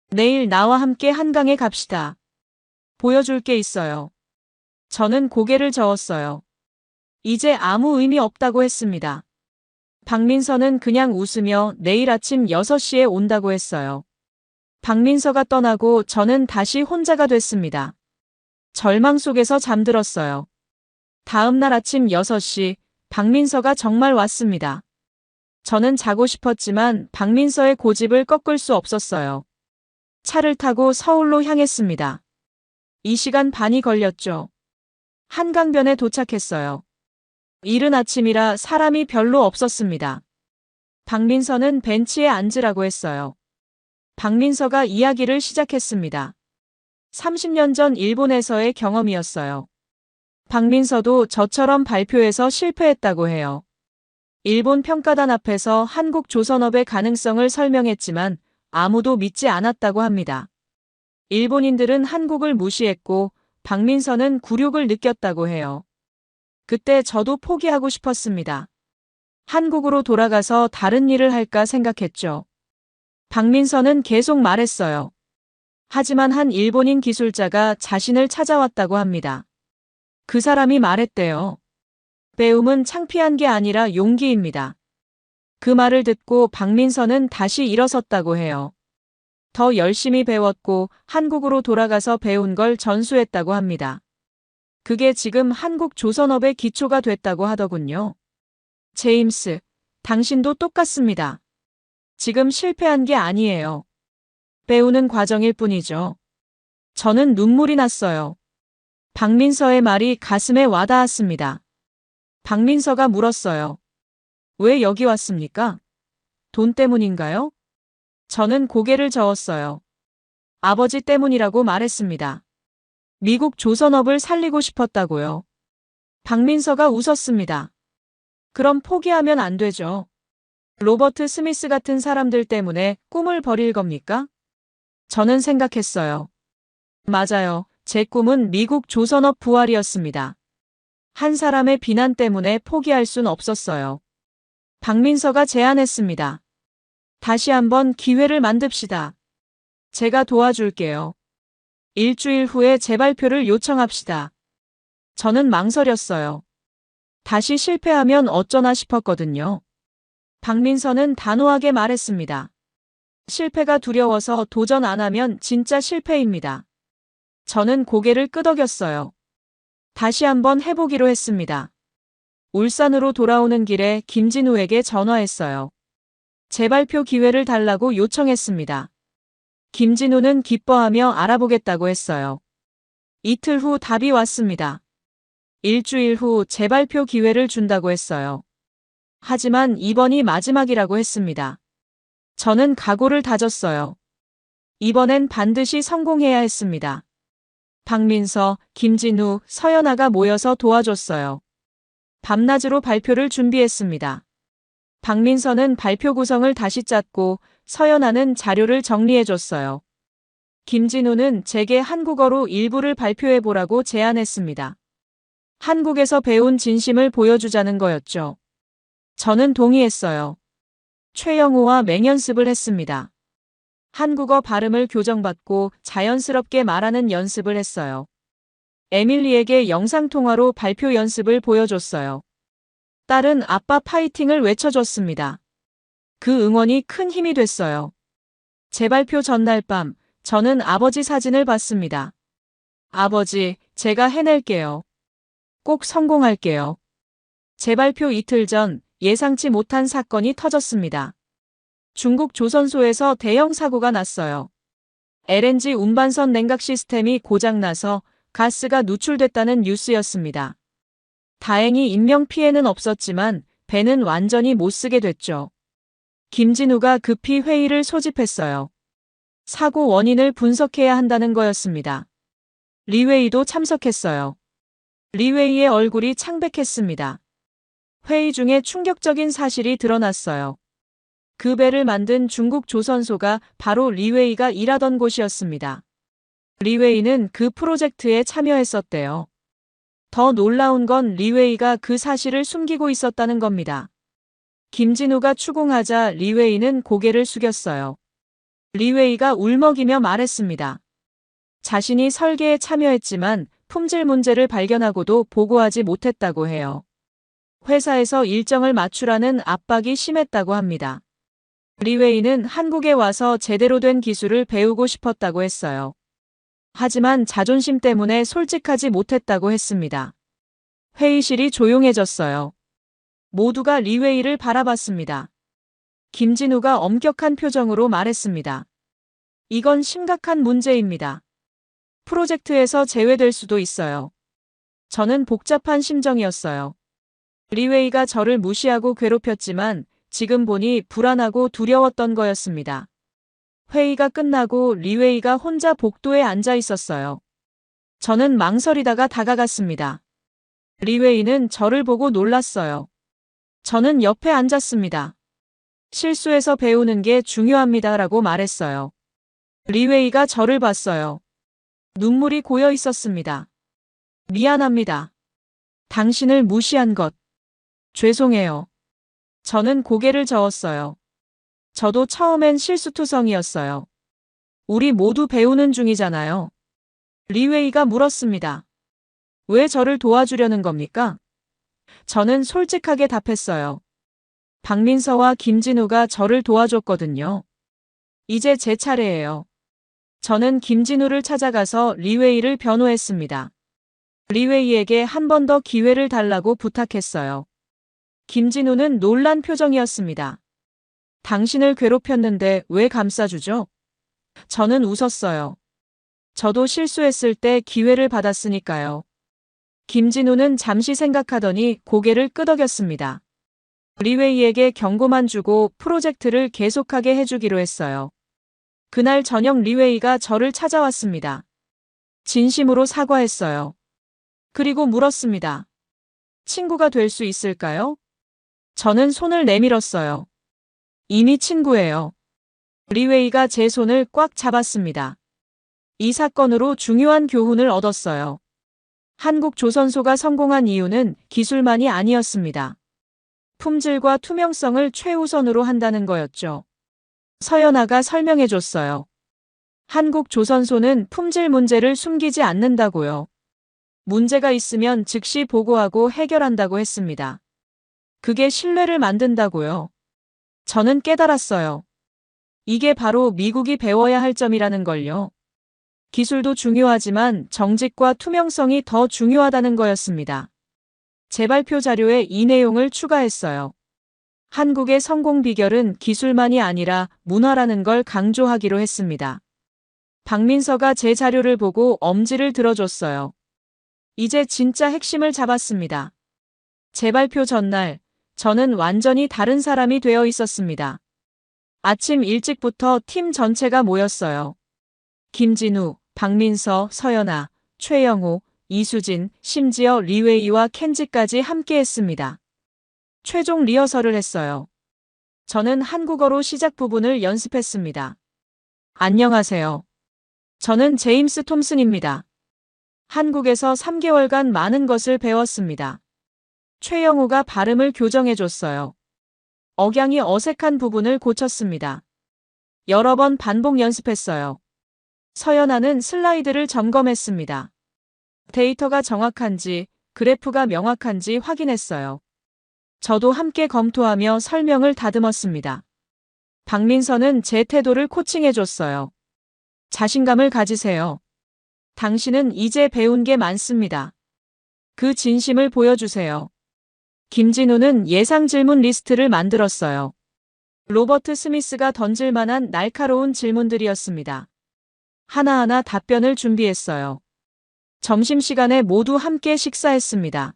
내일 나와 함께 한강에 갑시다. 보여줄 게 있어요. 저는 고개를 저었어요. 이제 아무 의미 없다고 했습니다. 박민서는 그냥 웃으며 내일 아침 6시에 온다고 했어요. 박민서가 떠나고 저는 다시 혼자가 됐습니다. 절망 속에서 잠들었어요. 다음 날 아침 6시, 박민서가 정말 왔습니다. 저는 자고 싶었지만 박민서의 고집을 꺾을 수 없었어요. 차를 타고 서울로 향했습니다. 2시간 반이 걸렸죠. 한강변에 도착했어요. 이른 아침이라 사람이 별로 없었습니다. 박민서는 벤치에 앉으라고 했어요. 박민서가 이야기를 시작했습니다. 30년 전 일본에서의 경험이었어요. 박민서도 저처럼 발표에서 실패했다고 해요. 일본 평가단 앞에서 한국 조선업의 가능성을 설명했지만 아무도 믿지 않았다고 합니다. 일본인들은 한국을 무시했고 박민서는 굴욕을 느꼈다고 해요. 그때 저도 포기하고 싶었습니다. 한국으로 돌아가서 다른 일을 할까 생각했죠. 박민서는 계속 말했어요. 하지만 한 일본인 기술자가 자신을 찾아왔다고 합니다. 그 사람이 말했대요. 배움은 창피한 게 아니라 용기입니다. 그 말을 듣고 박민서는 다시 일어섰다고 해요. 더 열심히 배웠고 한국으로 돌아가서 배운 걸 전수했다고 합니다. 그게 지금 한국 조선업의 기초가 됐다고 하더군요. 제임스, 당신도 똑같습니다. 지금 실패한 게 아니에요. 배우는 과정일 뿐이죠. 저는 눈물이 났어요. 박민서의 말이 가슴에 와닿았습니다. 박민서가 물었어요. 왜 여기 왔습니까? 돈 때문인가요? 저는 고개를 저었어요. 아버지 때문이라고 말했습니다. 미국 조선업을 살리고 싶었다고요. 박민서가 웃었습니다. 그럼 포기하면 안 되죠. 로버트 스미스 같은 사람들 때문에 꿈을 버릴 겁니까? 저는 생각했어요. 맞아요. 제 꿈은 미국 조선업 부활이었습니다. 한 사람의 비난 때문에 포기할 순 없었어요. 박민서가 제안했습니다. 다시 한번 기회를 만듭시다. 제가 도와줄게요. 일주일 후에 재발표를 요청합시다. 저는 망설였어요. 다시 실패하면 어쩌나 싶었거든요. 박민서는 단호하게 말했습니다. 실패가 두려워서 도전 안 하면 진짜 실패입니다. 저는 고개를 끄덕였어요. 다시 한번 해보기로 했습니다. 울산으로 돌아오는 길에 김진우에게 전화했어요. 재발표 기회를 달라고 요청했습니다. 김진우는 기뻐하며 알아보겠다고 했어요. 이틀 후 답이 왔습니다. 일주일 후 재발표 기회를 준다고 했어요. 하지만 이번이 마지막이라고 했습니다. 저는 각오를 다졌어요. 이번엔 반드시 성공해야 했습니다. 박민서, 김진우, 서연아가 모여서 도와줬어요. 밤낮으로 발표를 준비했습니다. 박민서는 발표 구성을 다시 짰고 서연아는 자료를 정리해줬어요. 김진우는 제게 한국어로 일부를 발표해보라고 제안했습니다. 한국에서 배운 진심을 보여주자는 거였죠. 저는 동의했어요. 최영우와 맹연습을 했습니다. 한국어 발음을 교정받고 자연스럽게 말하는 연습을 했어요. 에밀리에게 영상통화로 발표 연습을 보여줬어요. 딸은 아빠 파이팅을 외쳐줬습니다. 그 응원이 큰 힘이 됐어요. 재발표 전날 밤, 저는 아버지 사진을 봤습니다. 아버지, 제가 해낼게요. 꼭 성공할게요. 재발표 이틀 전 예상치 못한 사건이 터졌습니다. 중국 조선소에서 대형 사고가 났어요. LNG 운반선 냉각 시스템이 고장나서 가스가 누출됐다는 뉴스였습니다. 다행히 인명피해는 없었지만 배는 완전히 못쓰게 됐죠. 김진우가 급히 회의를 소집했어요. 사고 원인을 분석해야 한다는 거였습니다. 리웨이도 참석했어요. 리웨이의 얼굴이 창백했습니다. 회의 중에 충격적인 사실이 드러났어요. 그 배를 만든 중국 조선소가 바로 리웨이가 일하던 곳이었습니다. 리웨이는 그 프로젝트에 참여했었대요. 더 놀라운 건 리웨이가 그 사실을 숨기고 있었다는 겁니다. 김진우가 추궁하자 리웨이는 고개를 숙였어요. 리웨이가 울먹이며 말했습니다. 자신이 설계에 참여했지만 품질 문제를 발견하고도 보고하지 못했다고 해요. 회사에서 일정을 맞추라는 압박이 심했다고 합니다. 리웨이는 한국에 와서 제대로 된 기술을 배우고 싶었다고 했어요. 하지만 자존심 때문에 솔직하지 못했다고 했습니다. 회의실이 조용해졌어요. 모두가 리웨이를 바라봤습니다. 김진우가 엄격한 표정으로 말했습니다. 이건 심각한 문제입니다. 프로젝트에서 제외될 수도 있어요. 저는 복잡한 심정이었어요. 리웨이가 저를 무시하고 괴롭혔지만 지금 보니 불안하고 두려웠던 거였습니다. 회의가 끝나고 리웨이가 혼자 복도에 앉아 있었어요. 저는 망설이다가 다가갔습니다. 리웨이는 저를 보고 놀랐어요. 저는 옆에 앉았습니다. 실수해서 배우는 게 중요합니다라고 말했어요. 리웨이가 저를 봤어요. 눈물이 고여 있었습니다. 미안합니다. 당신을 무시한 것. 죄송해요. 저는 고개를 저었어요. 저도 처음엔 실수투성이었어요. 우리 모두 배우는 중이잖아요. 리웨이가 물었습니다. 왜 저를 도와주려는 겁니까? 저는 솔직하게 답했어요. 박민서와 김진우가 저를 도와줬거든요. 이제 제 차례예요. 저는 김진우를 찾아가서 리웨이를 변호했습니다. 리웨이에게 한 번 더 기회를 달라고 부탁했어요. 김진우는 놀란 표정이었습니다. 당신을 괴롭혔는데 왜 감싸주죠? 저는 웃었어요. 저도 실수했을 때 기회를 받았으니까요. 김진우는 잠시 생각하더니 고개를 끄덕였습니다. 리웨이에게 경고만 주고 프로젝트를 계속하게 해주기로 했어요. 그날 저녁 리웨이가 저를 찾아왔습니다. 진심으로 사과했어요. 그리고 물었습니다. 친구가 될 수 있을까요? 저는 손을 내밀었어요. 이미 친구예요. 리웨이가 제 손을 꽉 잡았습니다. 이 사건으로 중요한 교훈을 얻었어요. 한국 조선소가 성공한 이유는 기술만이 아니었습니다. 품질과 투명성을 최우선으로 한다는 거였죠. 서연아가 설명해줬어요. 한국 조선소는 품질 문제를 숨기지 않는다고요. 문제가 있으면 즉시 보고하고 해결한다고 했습니다. 그게 신뢰를 만든다고요. 저는 깨달았어요. 이게 바로 미국이 배워야 할 점이라는 걸요. 기술도 중요하지만 정직과 투명성이 더 중요하다는 거였습니다. 재발표 자료에 이 내용을 추가했어요. 한국의 성공 비결은 기술만이 아니라 문화라는 걸 강조하기로 했습니다. 박민서가 제 자료를 보고 엄지를 들어줬어요. 이제 진짜 핵심을 잡았습니다. 재발표 전날, 저는 완전히 다른 사람이 되어 있었습니다. 아침 일찍부터 팀 전체가 모였어요. 김진우, 박민서, 서연아, 최영호, 이수진, 심지어 리웨이와 켄지까지 함께했습니다. 최종 리허설을 했어요. 저는 한국어로 시작 부분을 연습했습니다. 안녕하세요. 저는 제임스 톰슨입니다. 한국에서 3개월간 많은 것을 배웠습니다. 최영호가 발음을 교정해줬어요. 억양이 어색한 부분을 고쳤습니다. 여러 번 반복 연습했어요. 서연아는 슬라이드를 점검했습니다. 데이터가 정확한지, 그래프가 명확한지 확인했어요. 저도 함께 검토하며 설명을 다듬었습니다. 박민서는 제 태도를 코칭해줬어요. 자신감을 가지세요. 당신은 이제 배운 게 많습니다. 그 진심을 보여주세요. 김진우는 예상 질문 리스트를 만들었어요. 로버트 스미스가 던질 만한 날카로운 질문들이었습니다. 하나하나 답변을 준비했어요. 점심시간에 모두 함께 식사했습니다.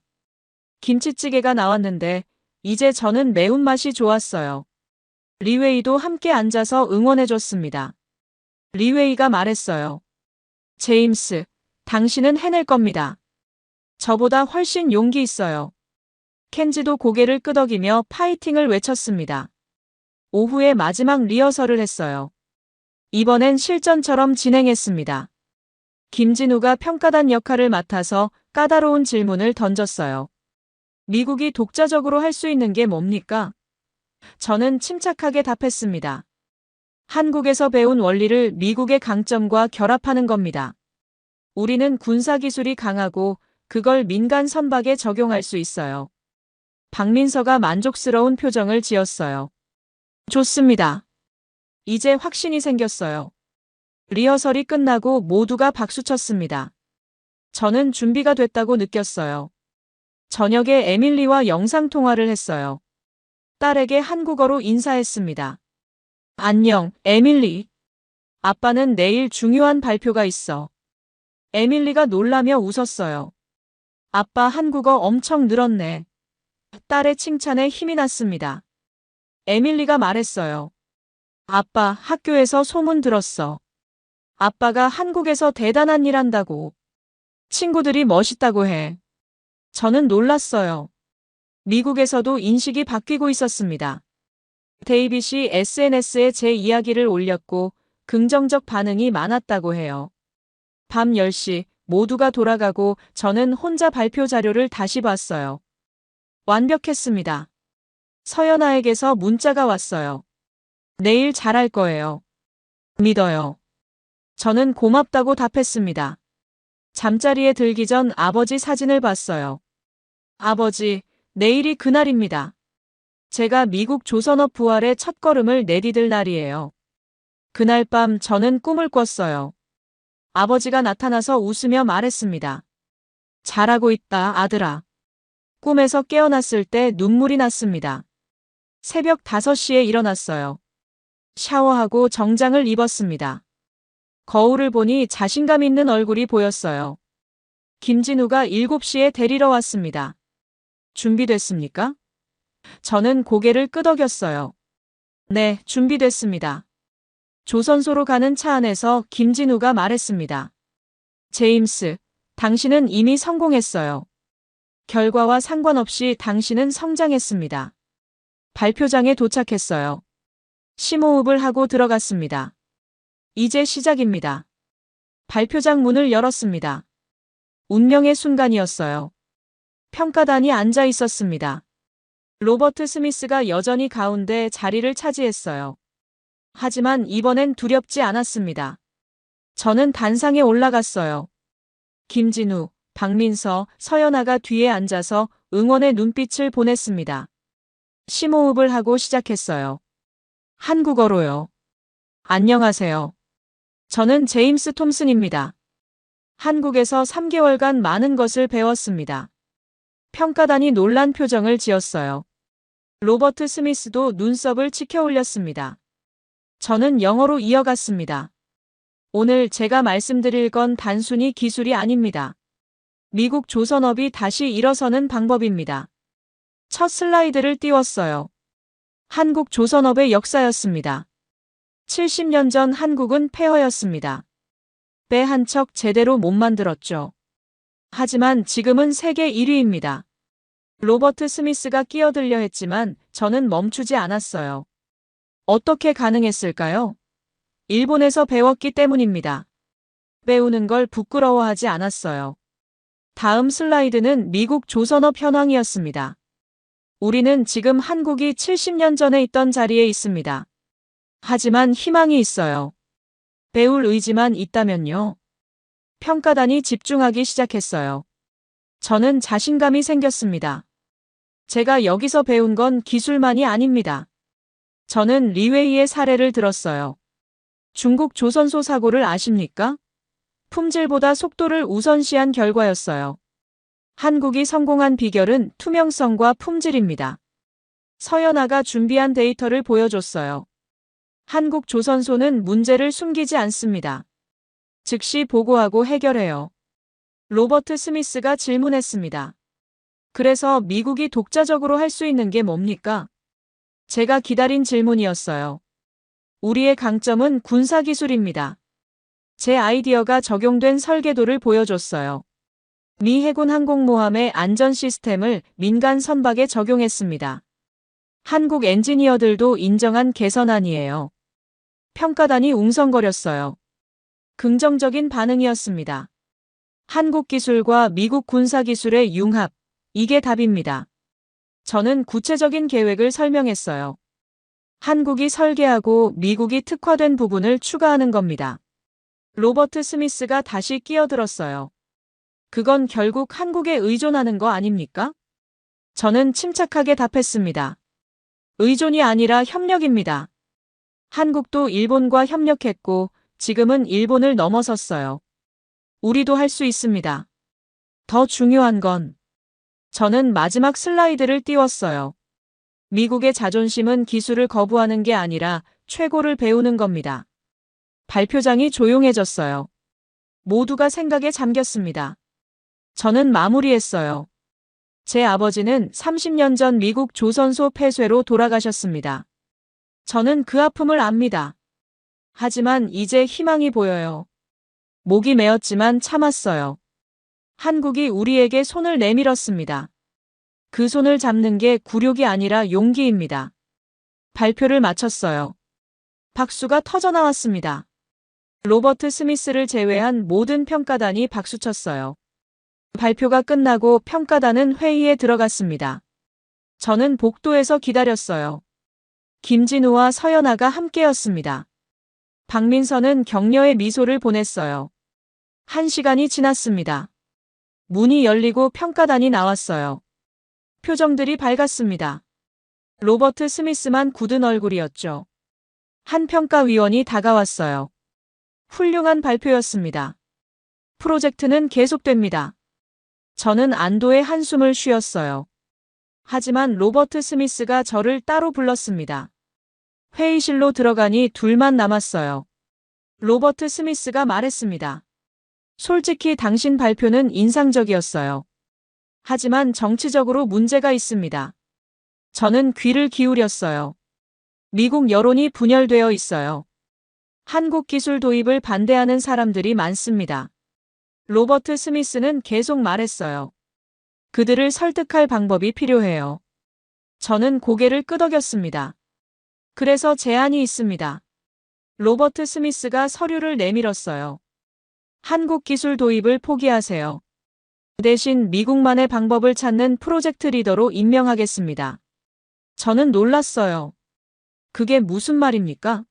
김치찌개가 나왔는데 이제 저는 매운맛이 좋았어요. 리웨이도 함께 앉아서 응원해줬습니다. 리웨이가 말했어요. 제임스, 당신은 해낼 겁니다. 저보다 훨씬 용기 있어요. 켄지도 고개를 끄덕이며 파이팅을 외쳤습니다. 오후에 마지막 리허설을 했어요. 이번엔 실전처럼 진행했습니다. 김진우가 평가단 역할을 맡아서 까다로운 질문을 던졌어요. 미국이 독자적으로 할 수 있는 게 뭡니까? 저는 침착하게 답했습니다. 한국에서 배운 원리를 미국의 강점과 결합하는 겁니다. 우리는 군사기술이 강하고 그걸 민간 선박에 적용할 수 있어요. 박민서가 만족스러운 표정을 지었어요. 좋습니다. 이제 확신이 생겼어요. 리허설이 끝나고 모두가 박수쳤습니다. 저는 준비가 됐다고 느꼈어요. 저녁에 에밀리와 영상통화를 했어요. 딸에게 한국어로 인사했습니다. 안녕, 에밀리. 아빠는 내일 중요한 발표가 있어. 에밀리가 놀라며 웃었어요. 아빠 한국어 엄청 늘었네. 딸의 칭찬에 힘이 났습니다. 에밀리가 말했어요. 아빠, 학교에서 소문 들었어. 아빠가 한국에서 대단한 일 한다고. 친구들이 멋있다고 해. 저는 놀랐어요. 미국에서도 인식이 바뀌고 있었습니다. 데이빗이 SNS에 제 이야기를 올렸고 긍정적 반응이 많았다고 해요. 밤 10시 모두가 돌아가고 저는 혼자 발표 자료를 다시 봤어요. 완벽했습니다. 서연아에게서 문자가 왔어요. 내일 잘할 거예요. 믿어요. 저는 고맙다고 답했습니다. 잠자리에 들기 전 아버지 사진을 봤어요. 아버지, 내일이 그날입니다. 제가 미국 조선업 부활의 첫걸음을 내디딜 날이에요. 그날 밤 저는 꿈을 꿨어요. 아버지가 나타나서 웃으며 말했습니다. 잘하고 있다, 아들아. 꿈에서 깨어났을 때 눈물이 났습니다. 새벽 5시에 일어났어요. 샤워하고 정장을 입었습니다. 거울을 보니 자신감 있는 얼굴이 보였어요. 김진우가 7시에 데리러 왔습니다. 준비됐습니까? 저는 고개를 끄덕였어요. 네, 준비됐습니다. 조선소로 가는 차 안에서 김진우가 말했습니다. 제임스, 당신은 이미 성공했어요. 결과와 상관없이 당신은 성장했습니다. 발표장에 도착했어요. 심호흡을 하고 들어갔습니다. 이제 시작입니다. 발표장 문을 열었습니다. 운명의 순간이었어요. 평가단이 앉아 있었습니다. 로버트 스미스가 여전히 가운데 자리를 차지했어요. 하지만 이번엔 두렵지 않았습니다. 저는 단상에 올라갔어요. 김진우, 박민서, 서연아가 뒤에 앉아서 응원의 눈빛을 보냈습니다. 심호흡을 하고 시작했어요. 한국어로요. 안녕하세요. 저는 제임스 톰슨입니다. 한국에서 3개월간 많은 것을 배웠습니다. 평가단이 놀란 표정을 지었어요. 로버트 스미스도 눈썹을 치켜 올렸습니다. 저는 영어로 이어갔습니다. 오늘 제가 말씀드릴 건 단순히 기술이 아닙니다. 미국 조선업이 다시 일어서는 방법입니다. 첫 슬라이드를 띄웠어요. 한국 조선업의 역사였습니다. 70년 전 한국은 폐허였습니다. 배 한 척 제대로 못 만들었죠. 하지만 지금은 세계 1위입니다. 로버트 스미스가 끼어들려 했지만 저는 멈추지 않았어요. 어떻게 가능했을까요? 일본에서 배웠기 때문입니다. 배우는 걸 부끄러워하지 않았어요. 다음 슬라이드는 미국 조선업 현황이었습니다. 우리는 지금 한국이 70년 전에 있던 자리에 있습니다. 하지만 희망이 있어요. 배울 의지만 있다면요. 평가단이 집중하기 시작했어요. 저는 자신감이 생겼습니다. 제가 여기서 배운 건 기술만이 아닙니다. 저는 리웨이의 사례를 들었어요. 중국 조선소 사고를 아십니까? 품질보다 속도를 우선시한 결과였어요. 한국이 성공한 비결은 투명성과 품질입니다. 서연아가 준비한 데이터를 보여줬어요. 한국 조선소는 문제를 숨기지 않습니다. 즉시 보고하고 해결해요. 로버트 스미스가 질문했습니다. 그래서 미국이 독자적으로 할 수 있는 게 뭡니까? 제가 기다린 질문이었어요. 우리의 강점은 군사기술입니다. 제 아이디어가 적용된 설계도를 보여줬어요. 미 해군 항공모함의 안전 시스템을 민간 선박에 적용했습니다. 한국 엔지니어들도 인정한 개선안이에요. 평가단이 웅성거렸어요. 긍정적인 반응이었습니다. 한국 기술과 미국 군사 기술의 융합, 이게 답입니다. 저는 구체적인 계획을 설명했어요. 한국이 설계하고 미국이 특화된 부분을 추가하는 겁니다. 로버트 스미스가 다시 끼어들었어요. 그건 결국 한국에 의존하는 거 아닙니까? 저는 침착하게 답했습니다. 의존이 아니라 협력입니다. 한국도 일본과 협력했고 지금은 일본을 넘어섰어요. 우리도 할 수 있습니다. 더 중요한 건 저는 마지막 슬라이드를 띄웠어요. 미국의 자존심은 기술을 거부하는 게 아니라 최고를 배우는 겁니다. 발표장이 조용해졌어요. 모두가 생각에 잠겼습니다. 저는 마무리했어요. 제 아버지는 30년 전 미국 조선소 폐쇄로 돌아가셨습니다. 저는 그 아픔을 압니다. 하지만 이제 희망이 보여요. 목이 메었지만 참았어요. 한국이 우리에게 손을 내밀었습니다. 그 손을 잡는 게 굴욕이 아니라 용기입니다. 발표를 마쳤어요. 박수가 터져나왔습니다. 로버트 스미스를 제외한 모든 평가단이 박수쳤어요. 발표가 끝나고 평가단은 회의에 들어갔습니다. 저는 복도에서 기다렸어요. 김진우와 서연아가 함께였습니다. 박민서는 격려의 미소를 보냈어요. 1시간이 지났습니다. 문이 열리고 평가단이 나왔어요. 표정들이 밝았습니다. 로버트 스미스만 굳은 얼굴이었죠. 한 평가위원이 다가왔어요. 훌륭한 발표였습니다. 프로젝트는 계속됩니다. 저는 안도의 한숨을 쉬었어요. 하지만 로버트 스미스가 저를 따로 불렀습니다. 회의실로 들어가니 둘만 남았어요. 로버트 스미스가 말했습니다. 솔직히 당신 발표는 인상적이었어요. 하지만 정치적으로 문제가 있습니다. 저는 귀를 기울였어요. 미국 여론이 분열되어 있어요. 한국 기술 도입을 반대하는 사람들이 많습니다. 로버트 스미스는 계속 말했어요. 그들을 설득할 방법이 필요해요. 저는 고개를 끄덕였습니다. 그래서 제안이 있습니다. 로버트 스미스가 서류를 내밀었어요. 한국 기술 도입을 포기하세요. 대신 미국만의 방법을 찾는 프로젝트 리더로 임명하겠습니다. 저는 놀랐어요. 그게 무슨 말입니까?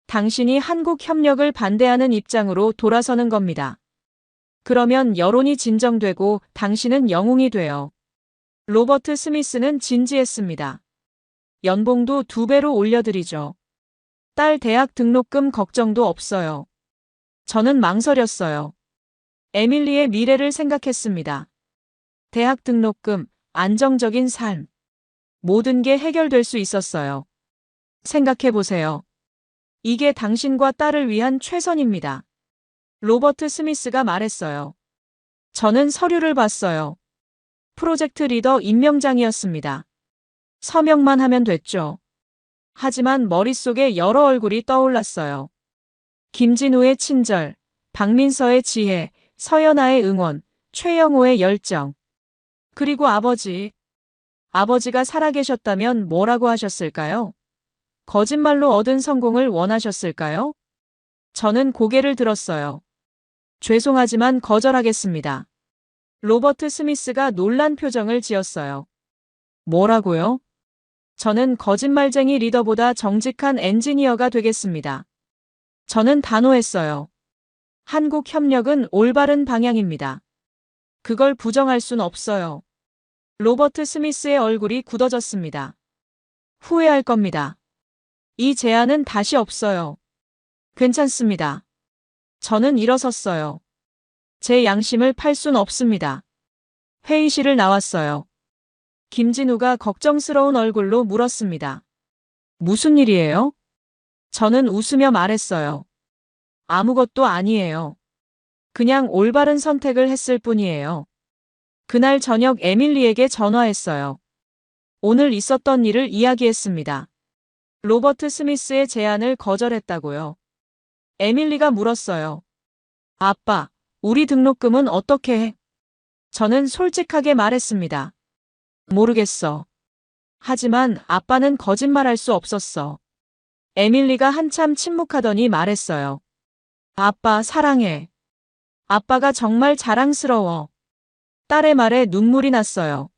당신이 한국 협력을 반대하는 입장으로 돌아서는 겁니다. 그러면 여론이 진정되고 당신은 영웅이 돼요. 로버트 스미스는 진지했습니다. 연봉도 2배로 올려드리죠. 딸 대학 등록금 걱정도 없어요. 저는 망설였어요. 에밀리의 미래를 생각했습니다. 대학 등록금, 안정적인 삶. 모든 게 해결될 수 있었어요. 생각해보세요. 이게 당신과 딸을 위한 최선입니다. 로버트 스미스가 말했어요. 저는 서류를 봤어요. 프로젝트 리더 임명장이었습니다. 서명만 하면 됐죠. 하지만 머릿속에 여러 얼굴이 떠올랐어요. 김진우의 친절, 박민서의 지혜, 서연아의 응원, 최영호의 열정. 그리고 아버지. 아버지가 살아계셨다면 뭐라고 하셨을까요? 거짓말로 얻은 성공을 원하셨을까요? 저는 고개를 들었어요. 죄송하지만 거절하겠습니다. 로버트 스미스가 놀란 표정을 지었어요. 뭐라고요? 저는 거짓말쟁이 리더보다 정직한 엔지니어가 되겠습니다. 저는 단호했어요. 한국 협력은 올바른 방향입니다. 그걸 부정할 순 없어요. 로버트 스미스의 얼굴이 굳어졌습니다. 후회할 겁니다. 이 제안은 다시 없어요. 괜찮습니다. 저는 일어섰어요. 제 양심을 팔 순 없습니다. 회의실을 나왔어요. 김진우가 걱정스러운 얼굴로 물었습니다. 무슨 일이에요? 저는 웃으며 말했어요. 아무것도 아니에요. 그냥 올바른 선택을 했을 뿐이에요. 그날 저녁 에밀리에게 전화했어요. 오늘 있었던 일을 이야기했습니다. 로버트 스미스의 제안을 거절했다고요. 에밀리가 물었어요. 아빠, 우리 등록금은 어떻게 해? 저는 솔직하게 말했습니다. 모르겠어. 하지만 아빠는 거짓말할 수 없었어. 에밀리가 한참 침묵하더니 말했어요. 아빠 사랑해. 아빠가 정말 자랑스러워. 딸의 말에 눈물이 났어요.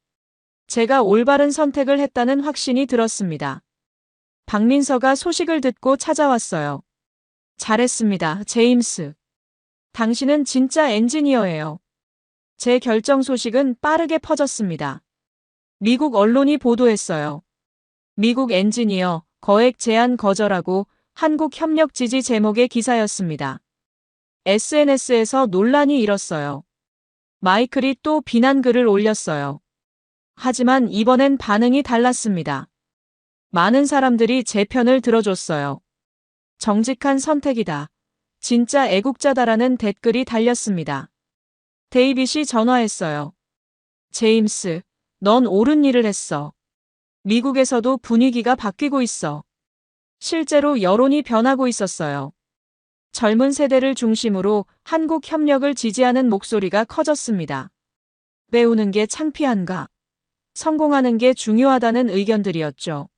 제가 올바른 선택을 했다는 확신이 들었습니다. 박민서가 소식을 듣고 찾아왔어요. 잘했습니다, 제임스. 당신은 진짜 엔지니어예요. 제 결정 소식은 빠르게 퍼졌습니다. 미국 언론이 보도했어요. 미국 엔지니어, 거액 제안 거절하고 한국 협력 지지 제목의 기사였습니다. SNS에서 논란이 일었어요. 마이클이 또 비난글을 올렸어요. 하지만 이번엔 반응이 달랐습니다. 많은 사람들이 제 편을 들어줬어요. 정직한 선택이다. 진짜 애국자다라는 댓글이 달렸습니다. 데이빗이 전화했어요. 제임스, 넌 옳은 일을 했어. 미국에서도 분위기가 바뀌고 있어. 실제로 여론이 변하고 있었어요. 젊은 세대를 중심으로 한국 협력을 지지하는 목소리가 커졌습니다. 배우는 게 창피한가? 성공하는 게 중요하다는 의견들이었죠.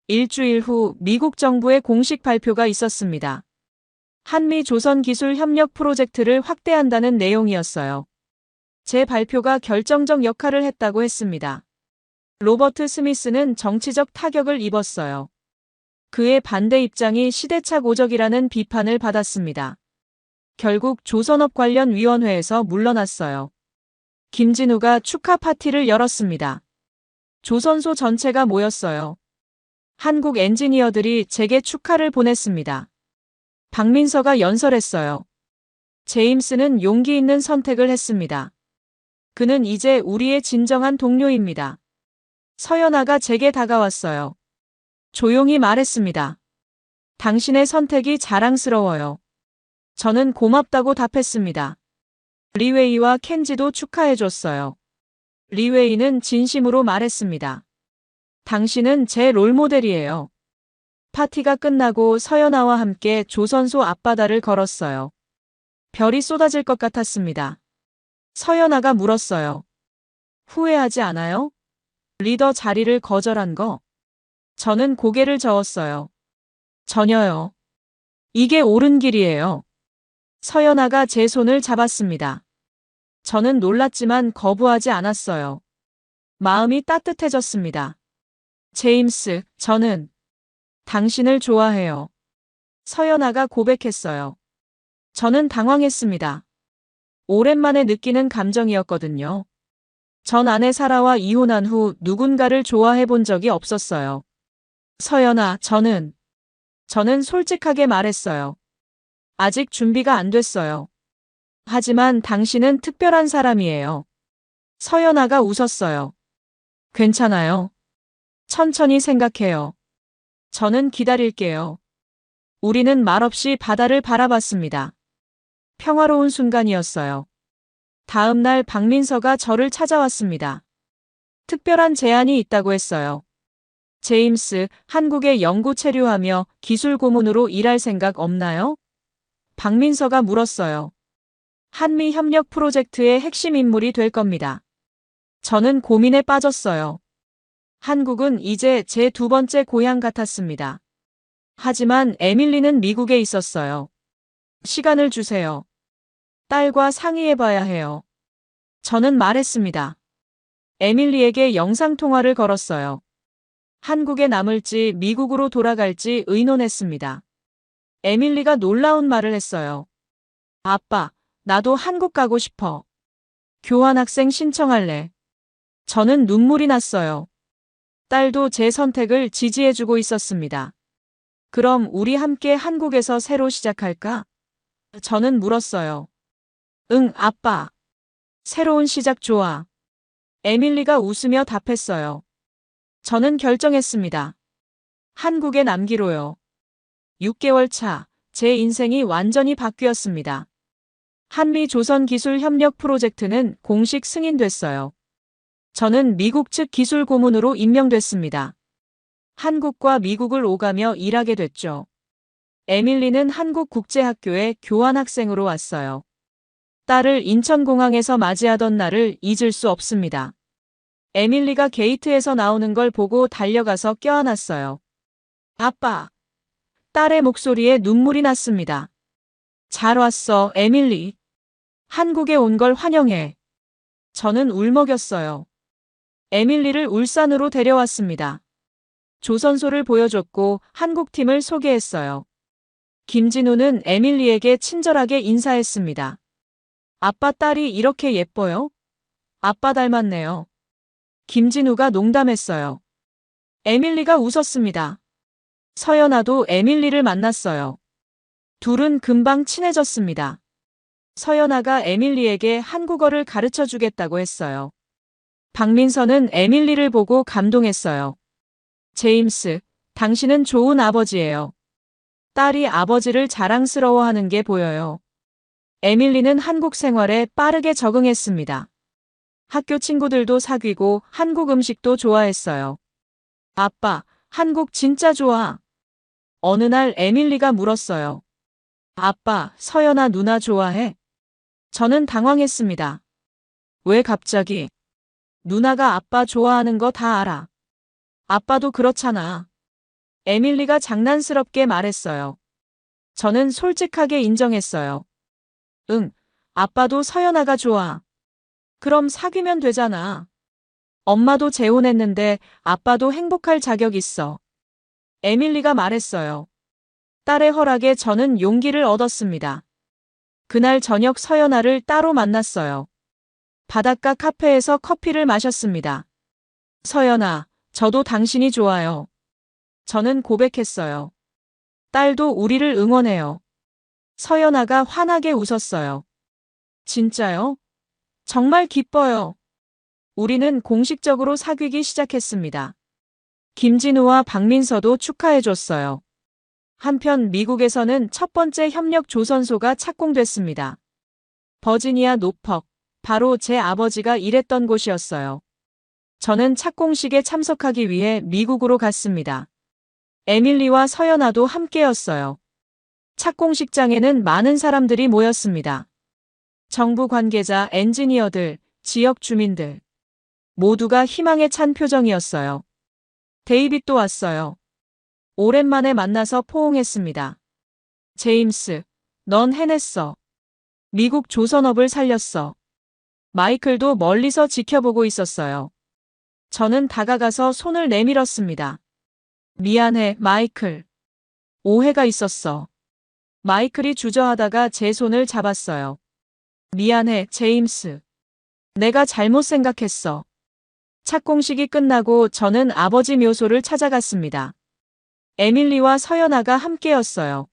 일주일 후 미국 정부의 공식 발표가 있었습니다. 한미 조선 기술 협력 프로젝트를 확대한다는 내용이었어요. 제 발표가 결정적 역할을 했다고 했습니다. 로버트 스미스는 정치적 타격을 입었어요. 그의 반대 입장이 시대착오적이라는 비판을 받았습니다. 결국 조선업 관련 위원회에서 물러났어요. 김진우가 축하 파티를 열었습니다. 조선소 전체가 모였어요. 한국 엔지니어들이 제게 축하를 보냈습니다. 박민서가 연설했어요. 제임스는 용기 있는 선택을 했습니다. 그는 이제 우리의 진정한 동료입니다. 서연아가 제게 다가왔어요. 조용히 말했습니다. 당신의 선택이 자랑스러워요. 저는 고맙다고 답했습니다. 리웨이와 켄지도 축하해줬어요. 리웨이는 진심으로 말했습니다. 당신은 제 롤모델이에요. 파티가 끝나고 서연아와 함께 조선소 앞바다를 걸었어요. 별이 쏟아질 것 같았습니다. 서연아가 물었어요. 후회하지 않아요? 리더 자리를 거절한 거. 저는 고개를 저었어요. 전혀요. 이게 옳은 길이에요. 서연아가 제 손을 잡았습니다. 저는 놀랐지만 거부하지 않았어요. 마음이 따뜻해졌습니다. 제임스, 저는 당신을 좋아해요. 서연아가 고백했어요. 저는 당황했습니다. 오랜만에 느끼는 감정이었거든요. 전 아내 사라와 이혼한 후 누군가를 좋아해 본 적이 없었어요. 서연아, 저는 솔직하게 말했어요. 아직 준비가 안 됐어요. 하지만 당신은 특별한 사람이에요. 서연아가 웃었어요. 괜찮아요. 천천히 생각해요. 저는 기다릴게요. 우리는 말없이 바다를 바라봤습니다. 평화로운 순간이었어요. 다음 날 박민서가 저를 찾아왔습니다. 특별한 제안이 있다고 했어요. 제임스, 한국에 연구 체류하며 기술 고문으로 일할 생각 없나요? 박민서가 물었어요. 한미 협력 프로젝트의 핵심 인물이 될 겁니다. 저는 고민에 빠졌어요. 한국은 이제 제 두 번째 고향 같았습니다. 하지만 에밀리는 미국에 있었어요. 시간을 주세요. 딸과 상의해봐야 해요. 저는 말했습니다. 에밀리에게 영상통화를 걸었어요. 한국에 남을지 미국으로 돌아갈지 의논했습니다. 에밀리가 놀라운 말을 했어요. 아빠, 나도 한국 가고 싶어. 교환학생 신청할래. 저는 눈물이 났어요. 딸도 제 선택을 지지해주고 있었습니다. 그럼 우리 함께 한국에서 새로 시작할까? 저는 물었어요. 응, 아빠. 새로운 시작 좋아. 에밀리가 웃으며 답했어요. 저는 결정했습니다. 한국에 남기로요. 6개월 차, 제 인생이 완전히 바뀌었습니다. 한미 조선 기술 협력 프로젝트는 공식 승인됐어요. 저는 미국 측 기술 고문으로 임명됐습니다. 한국과 미국을 오가며 일하게 됐죠. 에밀리는 한국국제학교에 교환학생으로 왔어요. 딸을 인천공항에서 맞이하던 날을 잊을 수 없습니다. 에밀리가 게이트에서 나오는 걸 보고 달려가서 껴안았어요. 아빠! 딸의 목소리에 눈물이 났습니다. 잘 왔어, 에밀리. 한국에 온 걸 환영해. 저는 울먹였어요. 에밀리를 울산으로 데려왔습니다. 조선소를 보여줬고 한국팀을 소개했어요. 김진우는 에밀리에게 친절하게 인사했습니다. 아빠 딸이 이렇게 예뻐요? 아빠 닮았네요. 김진우가 농담했어요. 에밀리가 웃었습니다. 서연아도 에밀리를 만났어요. 둘은 금방 친해졌습니다. 서연아가 에밀리에게 한국어를 가르쳐 주겠다고 했어요. 박민서는 에밀리를 보고 감동했어요. 제임스, 당신은 좋은 아버지예요. 딸이 아버지를 자랑스러워하는 게 보여요. 에밀리는 한국 생활에 빠르게 적응했습니다. 학교 친구들도 사귀고 한국 음식도 좋아했어요. 아빠, 한국 진짜 좋아. 어느 날 에밀리가 물었어요. 아빠, 서연아 누나 좋아해? 저는 당황했습니다. 왜 갑자기? 누나가 아빠 좋아하는 거 다 알아. 아빠도 그렇잖아. 에밀리가 장난스럽게 말했어요. 저는 솔직하게 인정했어요. 응, 아빠도 서연아가 좋아. 그럼 사귀면 되잖아. 엄마도 재혼했는데 아빠도 행복할 자격 있어. 에밀리가 말했어요. 딸의 허락에 저는 용기를 얻었습니다. 그날 저녁 서연아를 따로 만났어요. 바닷가 카페에서 커피를 마셨습니다. 서연아, 저도 당신이 좋아요. 저는 고백했어요. 딸도 우리를 응원해요. 서연아가 환하게 웃었어요. 진짜요? 정말 기뻐요. 우리는 공식적으로 사귀기 시작했습니다. 김진우와 박민서도 축하해줬어요. 한편 미국에서는 첫 번째 협력 조선소가 착공됐습니다. 버지니아 노퍽, 바로 제 아버지가 일했던 곳이었어요. 저는 착공식에 참석하기 위해 미국으로 갔습니다. 에밀리와 서연아도 함께였어요. 착공식장에는 많은 사람들이 모였습니다. 정부 관계자, 엔지니어들, 지역 주민들. 모두가 희망에 찬 표정이었어요. 데이빗도 왔어요. 오랜만에 만나서 포옹했습니다. 제임스, 넌 해냈어. 미국 조선업을 살렸어. 마이클도 멀리서 지켜보고 있었어요. 저는 다가가서 손을 내밀었습니다. 미안해, 마이클. 오해가 있었어. 마이클이 주저하다가 제 손을 잡았어요. 미안해, 제임스. 내가 잘못 생각했어. 착공식이 끝나고 저는 아버지 묘소를 찾아갔습니다. 에밀리와 서연아가 함께였어요.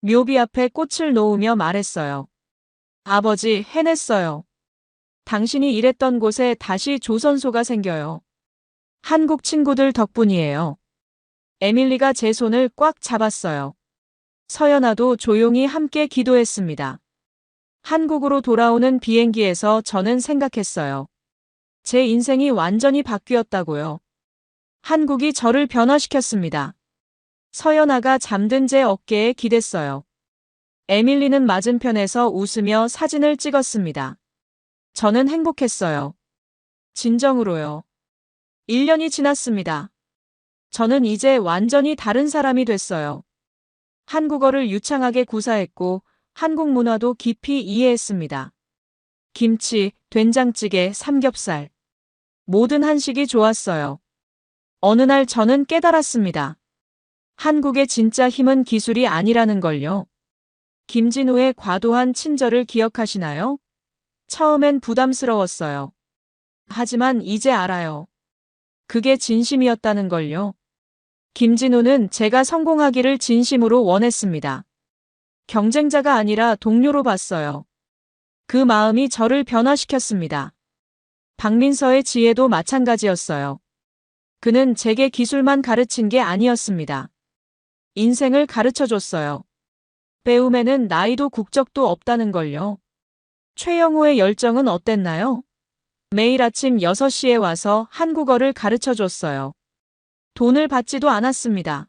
묘비 앞에 꽃을 놓으며 말했어요. 아버지, 해냈어요. 당신이 일했던 곳에 다시 조선소가 생겨요. 한국 친구들 덕분이에요. 에밀리가 제 손을 꽉 잡았어요. 서연아도 조용히 함께 기도했습니다. 한국으로 돌아오는 비행기에서 저는 생각했어요. 제 인생이 완전히 바뀌었다고요. 한국이 저를 변화시켰습니다. 서연아가 잠든 제 어깨에 기댔어요. 에밀리는 맞은편에서 웃으며 사진을 찍었습니다. 저는 행복했어요. 진정으로요. 1년이 지났습니다. 저는 이제 완전히 다른 사람이 됐어요. 한국어를 유창하게 구사했고 한국 문화도 깊이 이해했습니다. 김치, 된장찌개, 삼겹살. 모든 한식이 좋았어요. 어느 날 저는 깨달았습니다. 한국의 진짜 힘은 기술이 아니라는 걸요. 김진우의 과도한 친절을 기억하시나요? 처음엔 부담스러웠어요. 하지만 이제 알아요. 그게 진심이었다는 걸요. 김진우는 제가 성공하기를 진심으로 원했습니다. 경쟁자가 아니라 동료로 봤어요. 그 마음이 저를 변화시켰습니다. 박민서의 지혜도 마찬가지였어요. 그는 제게 기술만 가르친 게 아니었습니다. 인생을 가르쳐줬어요. 배움에는 나이도 국적도 없다는 걸요. 최영우의 열정은 어땠나요? 매일 아침 6시에 와서 한국어를 가르쳐줬어요. 돈을 받지도 않았습니다.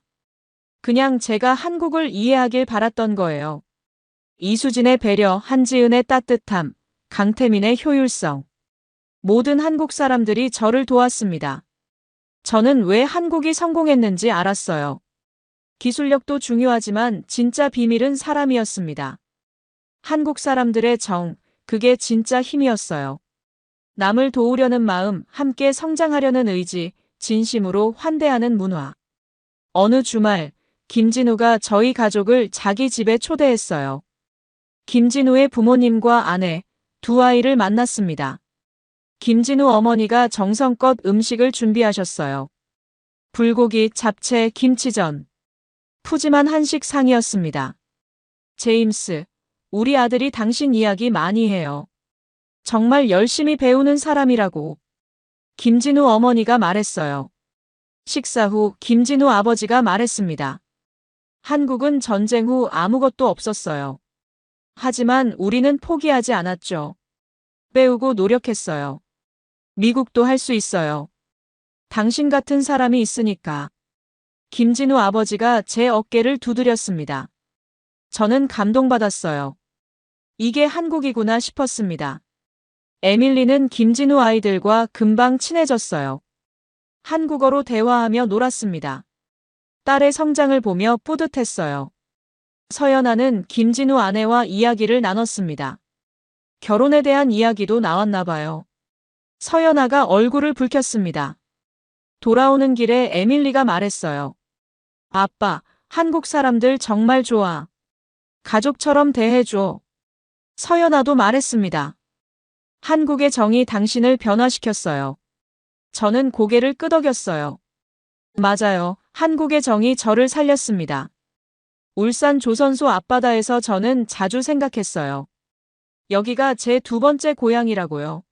그냥 제가 한국을 이해하길 바랐던 거예요. 이수진의 배려, 한지은의 따뜻함, 강태민의 효율성. 모든 한국 사람들이 저를 도왔습니다. 저는 왜 한국이 성공했는지 알았어요. 기술력도 중요하지만 진짜 비밀은 사람이었습니다. 한국 사람들의 정, 그게 진짜 힘이었어요. 남을 도우려는 마음, 함께 성장하려는 의지, 진심으로 환대하는 문화. 어느 주말, 김진우가 저희 가족을 자기 집에 초대했어요. 김진우의 부모님과 아내, 두 아이를 만났습니다. 김진우 어머니가 정성껏 음식을 준비하셨어요. 불고기, 잡채, 김치전. 푸짐한 한식 상이었습니다. 제임스, 우리 아들이 당신 이야기 많이 해요. 정말 열심히 배우는 사람이라고. 김진우 어머니가 말했어요. 식사 후 김진우 아버지가 말했습니다. 한국은 전쟁 후 아무것도 없었어요. 하지만 우리는 포기하지 않았죠. 배우고 노력했어요. 미국도 할 수 있어요. 당신 같은 사람이 있으니까. 김진우 아버지가 제 어깨를 두드렸습니다. 저는 감동받았어요. 이게 한국이구나 싶었습니다. 에밀리는 김진우 아이들과 금방 친해졌어요. 한국어로 대화하며 놀았습니다. 딸의 성장을 보며 뿌듯했어요. 서연아는 김진우 아내와 이야기를 나눴습니다. 결혼에 대한 이야기도 나왔나 봐요. 서연아가 얼굴을 붉혔습니다. 돌아오는 길에 에밀리가 말했어요. 아빠, 한국 사람들 정말 좋아. 가족처럼 대해줘. 서연아도 말했습니다. 한국의 정이 당신을 변화시켰어요. 저는 고개를 끄덕였어요. 맞아요. 한국의 정이 저를 살렸습니다. 울산 조선소 앞바다에서 저는 자주 생각했어요. 여기가 제 두 번째 고향이라고요.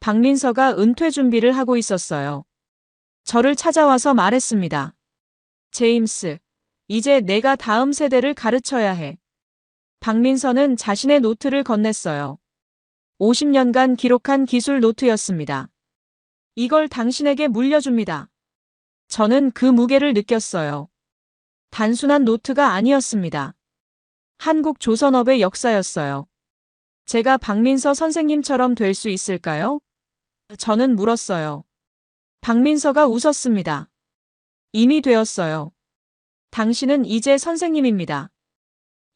박민서가 은퇴 준비를 하고 있었어요. 저를 찾아와서 말했습니다. 제임스, 이제 내가 다음 세대를 가르쳐야 해. 박민서는 자신의 노트를 건넸어요. 50년간 기록한 기술 노트였습니다. 이걸 당신에게 물려줍니다. 저는 그 무게를 느꼈어요. 단순한 노트가 아니었습니다. 한국 조선업의 역사였어요. 제가 박민서 선생님처럼 될 수 있을까요? 저는 물었어요. 박민서가 웃었습니다. 이미 되었어요. 당신은 이제 선생님입니다.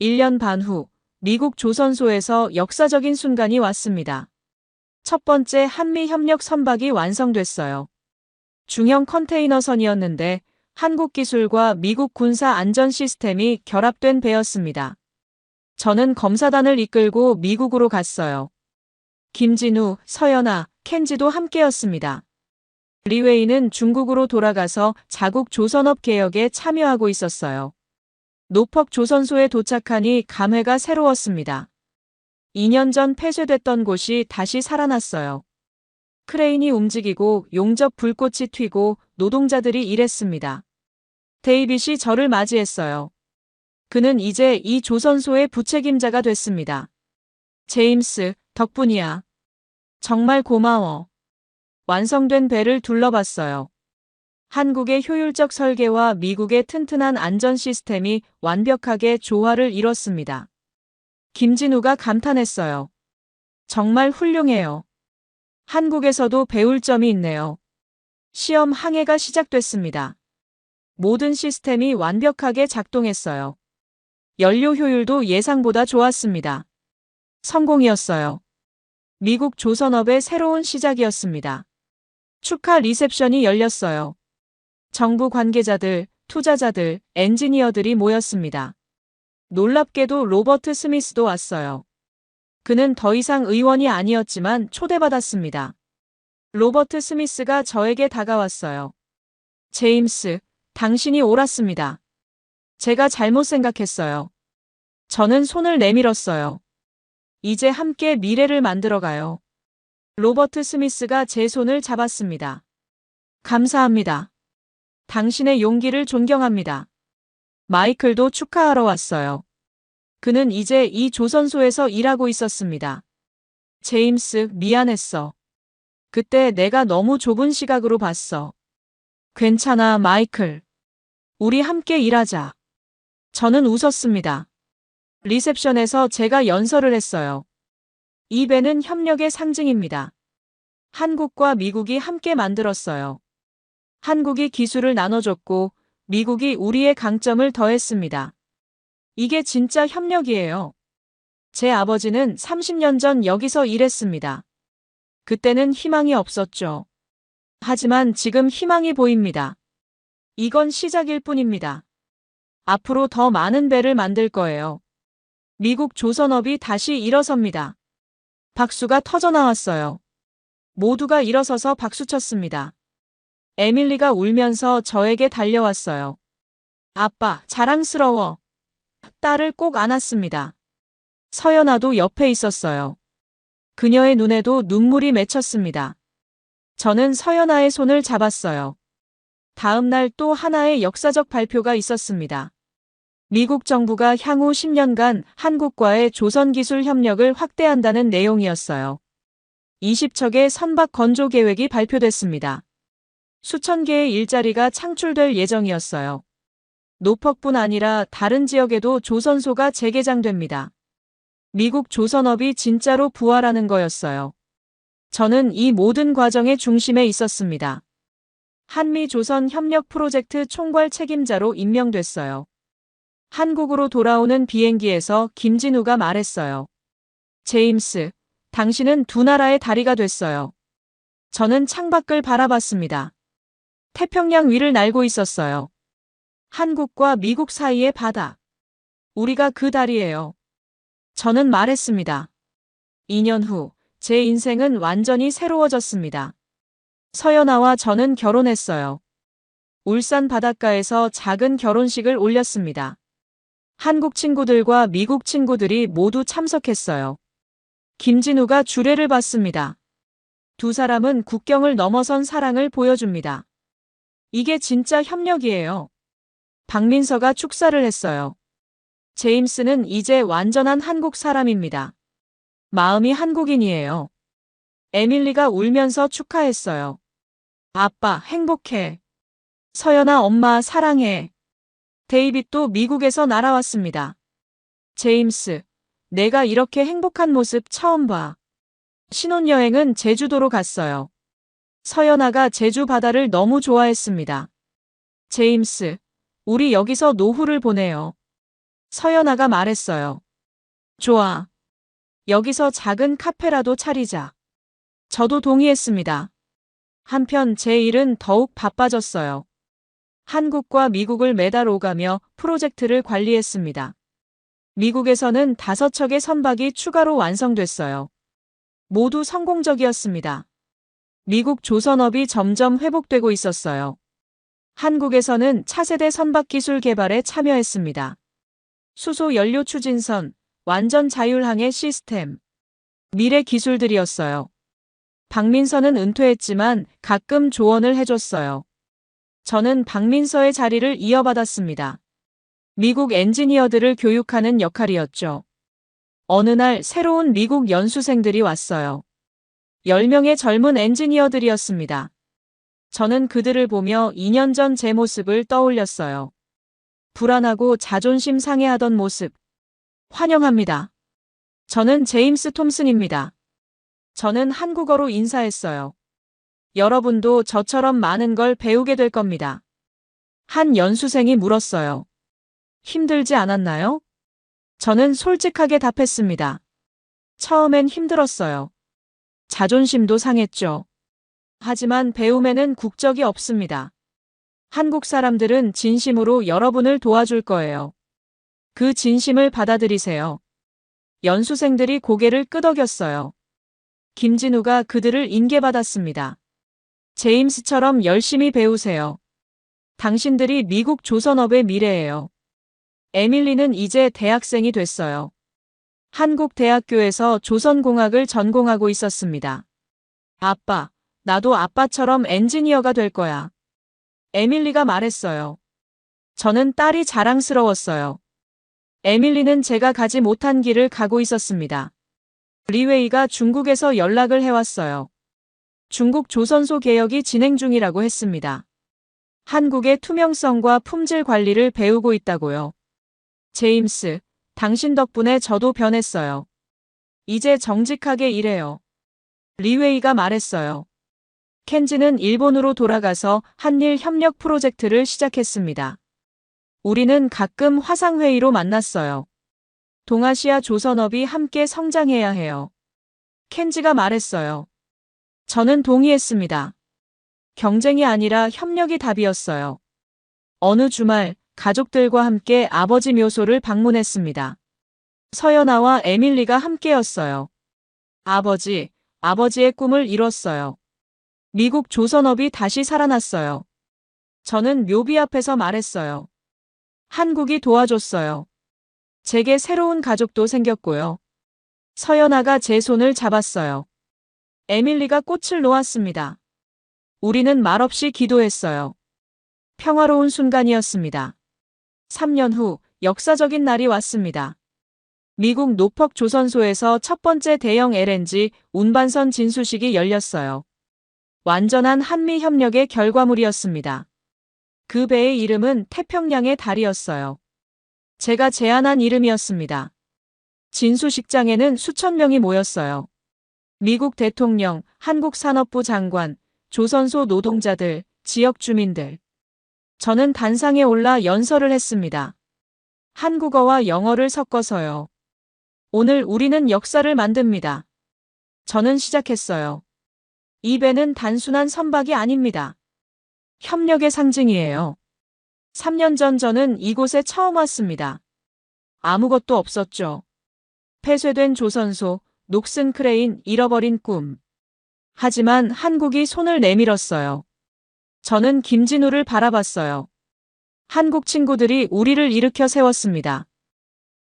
1년 반 후, 미국 조선소에서 역사적인 순간이 왔습니다. 첫 번째 한미 협력 선박이 완성됐어요. 중형 컨테이너선이었는데 한국 기술과 미국 군사 안전 시스템이 결합된 배였습니다. 저는 검사단을 이끌고 미국으로 갔어요. 김진우, 서연아, 켄지도 함께였습니다. 리웨이는 중국으로 돌아가서 자국 조선업 개혁에 참여하고 있었어요. 노퍽 조선소에 도착하니 감회가 새로웠습니다. 2년 전 폐쇄됐던 곳이 다시 살아났어요. 크레인이 움직이고 용접 불꽃이 튀고 노동자들이 일했습니다. 데이빗이 저를 맞이했어요. 그는 이제 이 조선소의 부책임자가 됐습니다. 제임스, 덕분이야. 정말 고마워. 완성된 배를 둘러봤어요. 한국의 효율적 설계와 미국의 튼튼한 안전 시스템이 완벽하게 조화를 이뤘습니다. 김진우가 감탄했어요. 정말 훌륭해요. 한국에서도 배울 점이 있네요. 시험 항해가 시작됐습니다. 모든 시스템이 완벽하게 작동했어요. 연료 효율도 예상보다 좋았습니다. 성공이었어요. 미국 조선업의 새로운 시작이었습니다. 축하 리셉션이 열렸어요. 정부 관계자들, 투자자들, 엔지니어들이 모였습니다. 놀랍게도 로버트 스미스도 왔어요. 그는 더 이상 의원이 아니었지만 초대받았습니다. 로버트 스미스가 저에게 다가왔어요. 제임스, 당신이 옳았습니다. 제가 잘못 생각했어요. 저는 손을 내밀었어요. 이제 함께 미래를 만들어가요. 로버트 스미스가 제 손을 잡았습니다. 감사합니다. 당신의 용기를 존경합니다. 마이클도 축하하러 왔어요. 그는 이제 이 조선소에서 일하고 있었습니다. 제임스, 미안했어. 그때 내가 너무 좁은 시각으로 봤어. 괜찮아, 마이클. 우리 함께 일하자. 저는 웃었습니다. 리셉션에서 제가 연설을 했어요. 이 배는 협력의 상징입니다. 한국과 미국이 함께 만들었어요. 한국이 기술을 나눠줬고 미국이 우리의 강점을 더했습니다. 이게 진짜 협력이에요. 제 아버지는 30년 전 여기서 일했습니다. 그때는 희망이 없었죠. 하지만 지금 희망이 보입니다. 이건 시작일 뿐입니다. 앞으로 더 많은 배를 만들 거예요. 미국 조선업이 다시 일어섭니다. 박수가 터져나왔어요. 모두가 일어서서 박수쳤습니다. 에밀리가 울면서 저에게 달려왔어요. 아빠, 자랑스러워. 딸을 꼭 안았습니다. 서연아도 옆에 있었어요. 그녀의 눈에도 눈물이 맺혔습니다. 저는 서연아의 손을 잡았어요. 다음 날 또 하나의 역사적 발표가 있었습니다. 미국 정부가 향후 10년간 한국과의 조선기술 협력을 확대한다는 내용이었어요. 20척의 선박 건조 계획이 발표됐습니다. 수천 개의 일자리가 창출될 예정이었어요. 노퍽뿐 아니라 다른 지역에도 조선소가 재개장됩니다. 미국 조선업이 진짜로 부활하는 거였어요. 저는 이 모든 과정의 중심에 있었습니다. 한미-조선 협력 프로젝트 총괄 책임자로 임명됐어요. 한국으로 돌아오는 비행기에서 김진우가 말했어요. 제임스, 당신은 두 나라의 다리가 됐어요. 저는 창밖을 바라봤습니다. 태평양 위를 날고 있었어요. 한국과 미국 사이의 바다. 우리가 그 다리예요. 저는 말했습니다. 2년 후, 제 인생은 완전히 새로워졌습니다. 서연아와 저는 결혼했어요. 울산 바닷가에서 작은 결혼식을 올렸습니다. 한국 친구들과 미국 친구들이 모두 참석했어요. 김진우가 주례를 받습니다. 두 사람은 국경을 넘어선 사랑을 보여줍니다. 이게 진짜 협력이에요. 박민서가 축사를 했어요. 제임스는 이제 완전한 한국 사람입니다. 마음이 한국인이에요. 에밀리가 울면서 축하했어요. 아빠, 행복해. 서연아, 엄마, 사랑해. 데이빗도 미국에서 날아왔습니다. 제임스, 내가 이렇게 행복한 모습 처음 봐. 신혼여행은 제주도로 갔어요. 서연아가 제주 바다를 너무 좋아했습니다. 제임스, 우리 여기서 노후를 보내요. 서연아가 말했어요. 좋아. 여기서 작은 카페라도 차리자. 저도 동의했습니다. 한편 제 일은 더욱 바빠졌어요. 한국과 미국을 매달 오가며 프로젝트를 관리했습니다. 미국에서는 5척의 선박이 추가로 완성됐어요. 모두 성공적이었습니다. 미국 조선업이 점점 회복되고 있었어요. 한국에서는 차세대 선박 기술 개발에 참여했습니다. 수소 연료 추진선, 완전 자율항해 시스템, 미래 기술들이었어요. 박민서는 은퇴했지만 가끔 조언을 해줬어요. 저는 박민서의 자리를 이어받았습니다. 미국 엔지니어들을 교육하는 역할이었죠. 어느 날 새로운 미국 연수생들이 왔어요. 10명의 젊은 엔지니어들이었습니다. 저는 그들을 보며 2년 전 제 모습을 떠올렸어요. 불안하고 자존심 상해하던 모습. 환영합니다. 저는 제임스 톰슨입니다. 저는 한국어로 인사했어요. 여러분도 저처럼 많은 걸 배우게 될 겁니다. 한 연수생이 물었어요. 힘들지 않았나요? 저는 솔직하게 답했습니다. 처음엔 힘들었어요. 자존심도 상했죠. 하지만 배움에는 국적이 없습니다. 한국 사람들은 진심으로 여러분을 도와줄 거예요. 그 진심을 받아들이세요. 연수생들이 고개를 끄덕였어요. 김진우가 그들을 인계받았습니다. 제임스처럼 열심히 배우세요. 당신들이 미국 조선업의 미래예요. 에밀리는 이제 대학생이 됐어요. 한국 대학교에서 조선공학을 전공하고 있었습니다. 아빠, 나도 아빠처럼 엔지니어가 될 거야. 에밀리가 말했어요. 저는 딸이 자랑스러웠어요. 에밀리는 제가 가지 못한 길을 가고 있었습니다. 리웨이가 중국에서 연락을 해왔어요. 중국 조선소 개혁이 진행 중이라고 했습니다. 한국의 투명성과 품질 관리를 배우고 있다고요. 제임스, 당신 덕분에 저도 변했어요. 이제 정직하게 일해요. 리웨이가 말했어요. 켄지는 일본으로 돌아가서 한일 협력 프로젝트를 시작했습니다. 우리는 가끔 화상회의로 만났어요. 동아시아 조선업이 함께 성장해야 해요. 켄지가 말했어요. 저는 동의했습니다. 경쟁이 아니라 협력이 답이었어요. 어느 주말 가족들과 함께 아버지 묘소를 방문했습니다. 서연아와 에밀리가 함께였어요. 아버지의 꿈을 이뤘어요. 미국 조선업이 다시 살아났어요. 저는 묘비 앞에서 말했어요. 한국이 도와줬어요. 제게 새로운 가족도 생겼고요. 서연아가 제 손을 잡았어요. 에밀리가 꽃을 놓았습니다. 우리는 말없이 기도했어요. 평화로운 순간이었습니다. 3년 후 역사적인 날이 왔습니다. 미국 노퍽 조선소에서 첫 번째 대형 LNG 운반선 진수식이 열렸어요. 완전한 한미 협력의 결과물이었습니다. 그 배의 이름은 태평양의 달이었어요. 제가 제안한 이름이었습니다. 진수식장에는 수천 명이 모였어요. 미국 대통령, 한국 산업부 장관, 조선소 노동자들, 지역 주민들. 저는 단상에 올라 연설을 했습니다. 한국어와 영어를 섞어서요. 오늘 우리는 역사를 만듭니다. 저는 시작했어요. 이 배는 단순한 선박이 아닙니다. 협력의 상징이에요. 3년 전 저는 이곳에 처음 왔습니다. 아무것도 없었죠. 폐쇄된 조선소, 녹슨 크레인, 잃어버린 꿈. 하지만 한국이 손을 내밀었어요. 저는 김진우를 바라봤어요. 한국 친구들이 우리를 일으켜 세웠습니다.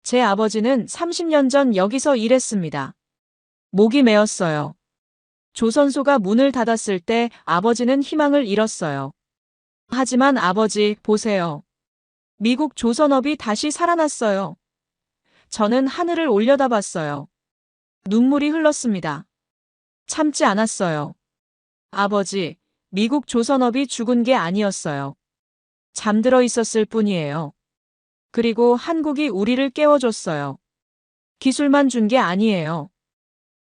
제 아버지는 30년 전 여기서 일했습니다. 목이 메었어요. 조선소가 문을 닫았을 때 아버지는 희망을 잃었어요. 하지만 아버지, 보세요. 미국 조선업이 다시 살아났어요. 저는 하늘을 올려다봤어요. 눈물이 흘렀습니다. 참지 않았어요. 아버지, 미국 조선업이 죽은 게 아니었어요. 잠들어 있었을 뿐이에요. 그리고 한국이 우리를 깨워줬어요. 기술만 준 게 아니에요.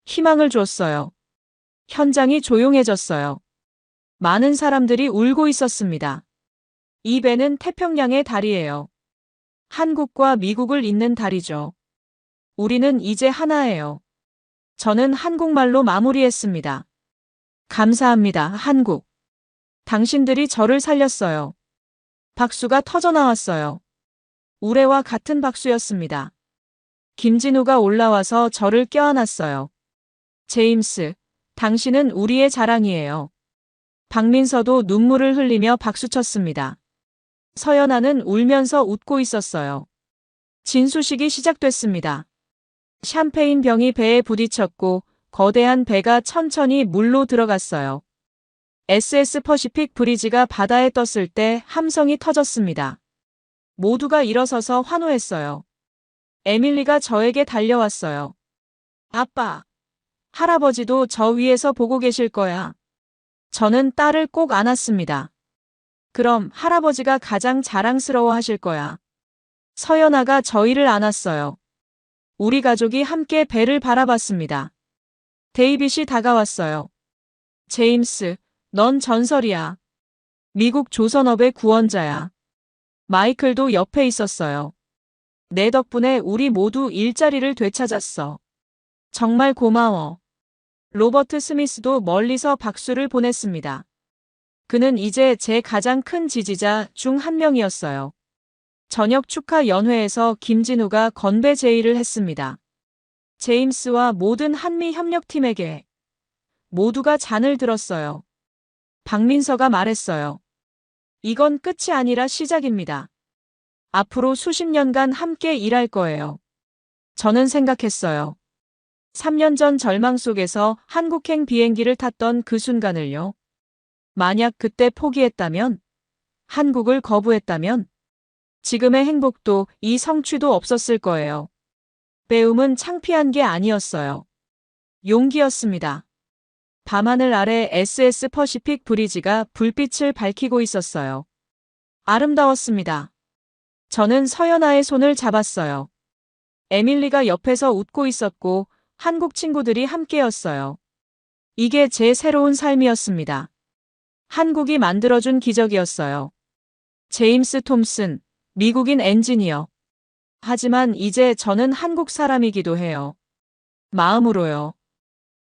희망을 줬어요. 현장이 조용해졌어요. 많은 사람들이 울고 있었습니다. 이 배는 태평양의 달이에요. 한국과 미국을 잇는 달이죠. 우리는 이제 하나예요. 저는 한국말로 마무리했습니다. 감사합니다, 한국. 당신들이 저를 살렸어요. 박수가 터져나왔어요. 우레와 같은 박수였습니다. 김진우가 올라와서 저를 껴안았어요. 제임스, 당신은 우리의 자랑이에요. 박민서도 눈물을 흘리며 박수쳤습니다. 서연아는 울면서 웃고 있었어요. 진수식이 시작됐습니다. 샴페인 병이 배에 부딪혔고 거대한 배가 천천히 물로 들어갔어요. SS 퍼시픽 브리지가 바다에 떴을 때 함성이 터졌습니다. 모두가 일어서서 환호했어요. 에밀리가 저에게 달려왔어요. 아빠, 할아버지도 저 위에서 보고 계실 거야. 저는 딸을 꼭 안았습니다. 그럼 할아버지가 가장 자랑스러워 하실 거야. 서연아가 저희를 안았어요. 우리 가족이 함께 배를 바라봤습니다. 데이빗이 다가왔어요. 제임스, 넌 전설이야. 미국 조선업의 구원자야. 마이클도 옆에 있었어요. 내 덕분에 우리 모두 일자리를 되찾았어. 정말 고마워. 로버트 스미스도 멀리서 박수를 보냈습니다. 그는 이제 제 가장 큰 지지자 중 한 명이었어요. 저녁 축하 연회에서 김진우가 건배 제의를 했습니다. 제임스와 모든 한미 협력팀에게 모두가 잔을 들었어요. 박민서가 말했어요. 이건 끝이 아니라 시작입니다. 앞으로 수십 년간 함께 일할 거예요. 저는 생각했어요. 3년 전 절망 속에서 한국행 비행기를 탔던 그 순간을요. 만약 그때 포기했다면, 한국을 거부했다면, 지금의 행복도 이 성취도 없었을 거예요. 배움은 창피한 게 아니었어요. 용기였습니다. 밤하늘 아래 SS 퍼시픽 브리지가 불빛을 밝히고 있었어요. 아름다웠습니다. 저는 서연아의 손을 잡았어요. 에밀리가 옆에서 웃고 있었고 한국 친구들이 함께였어요. 이게 제 새로운 삶이었습니다. 한국이 만들어준 기적이었어요. 제임스 톰슨, 미국인 엔지니어. 하지만 이제 저는 한국 사람이기도 해요. 마음으로요.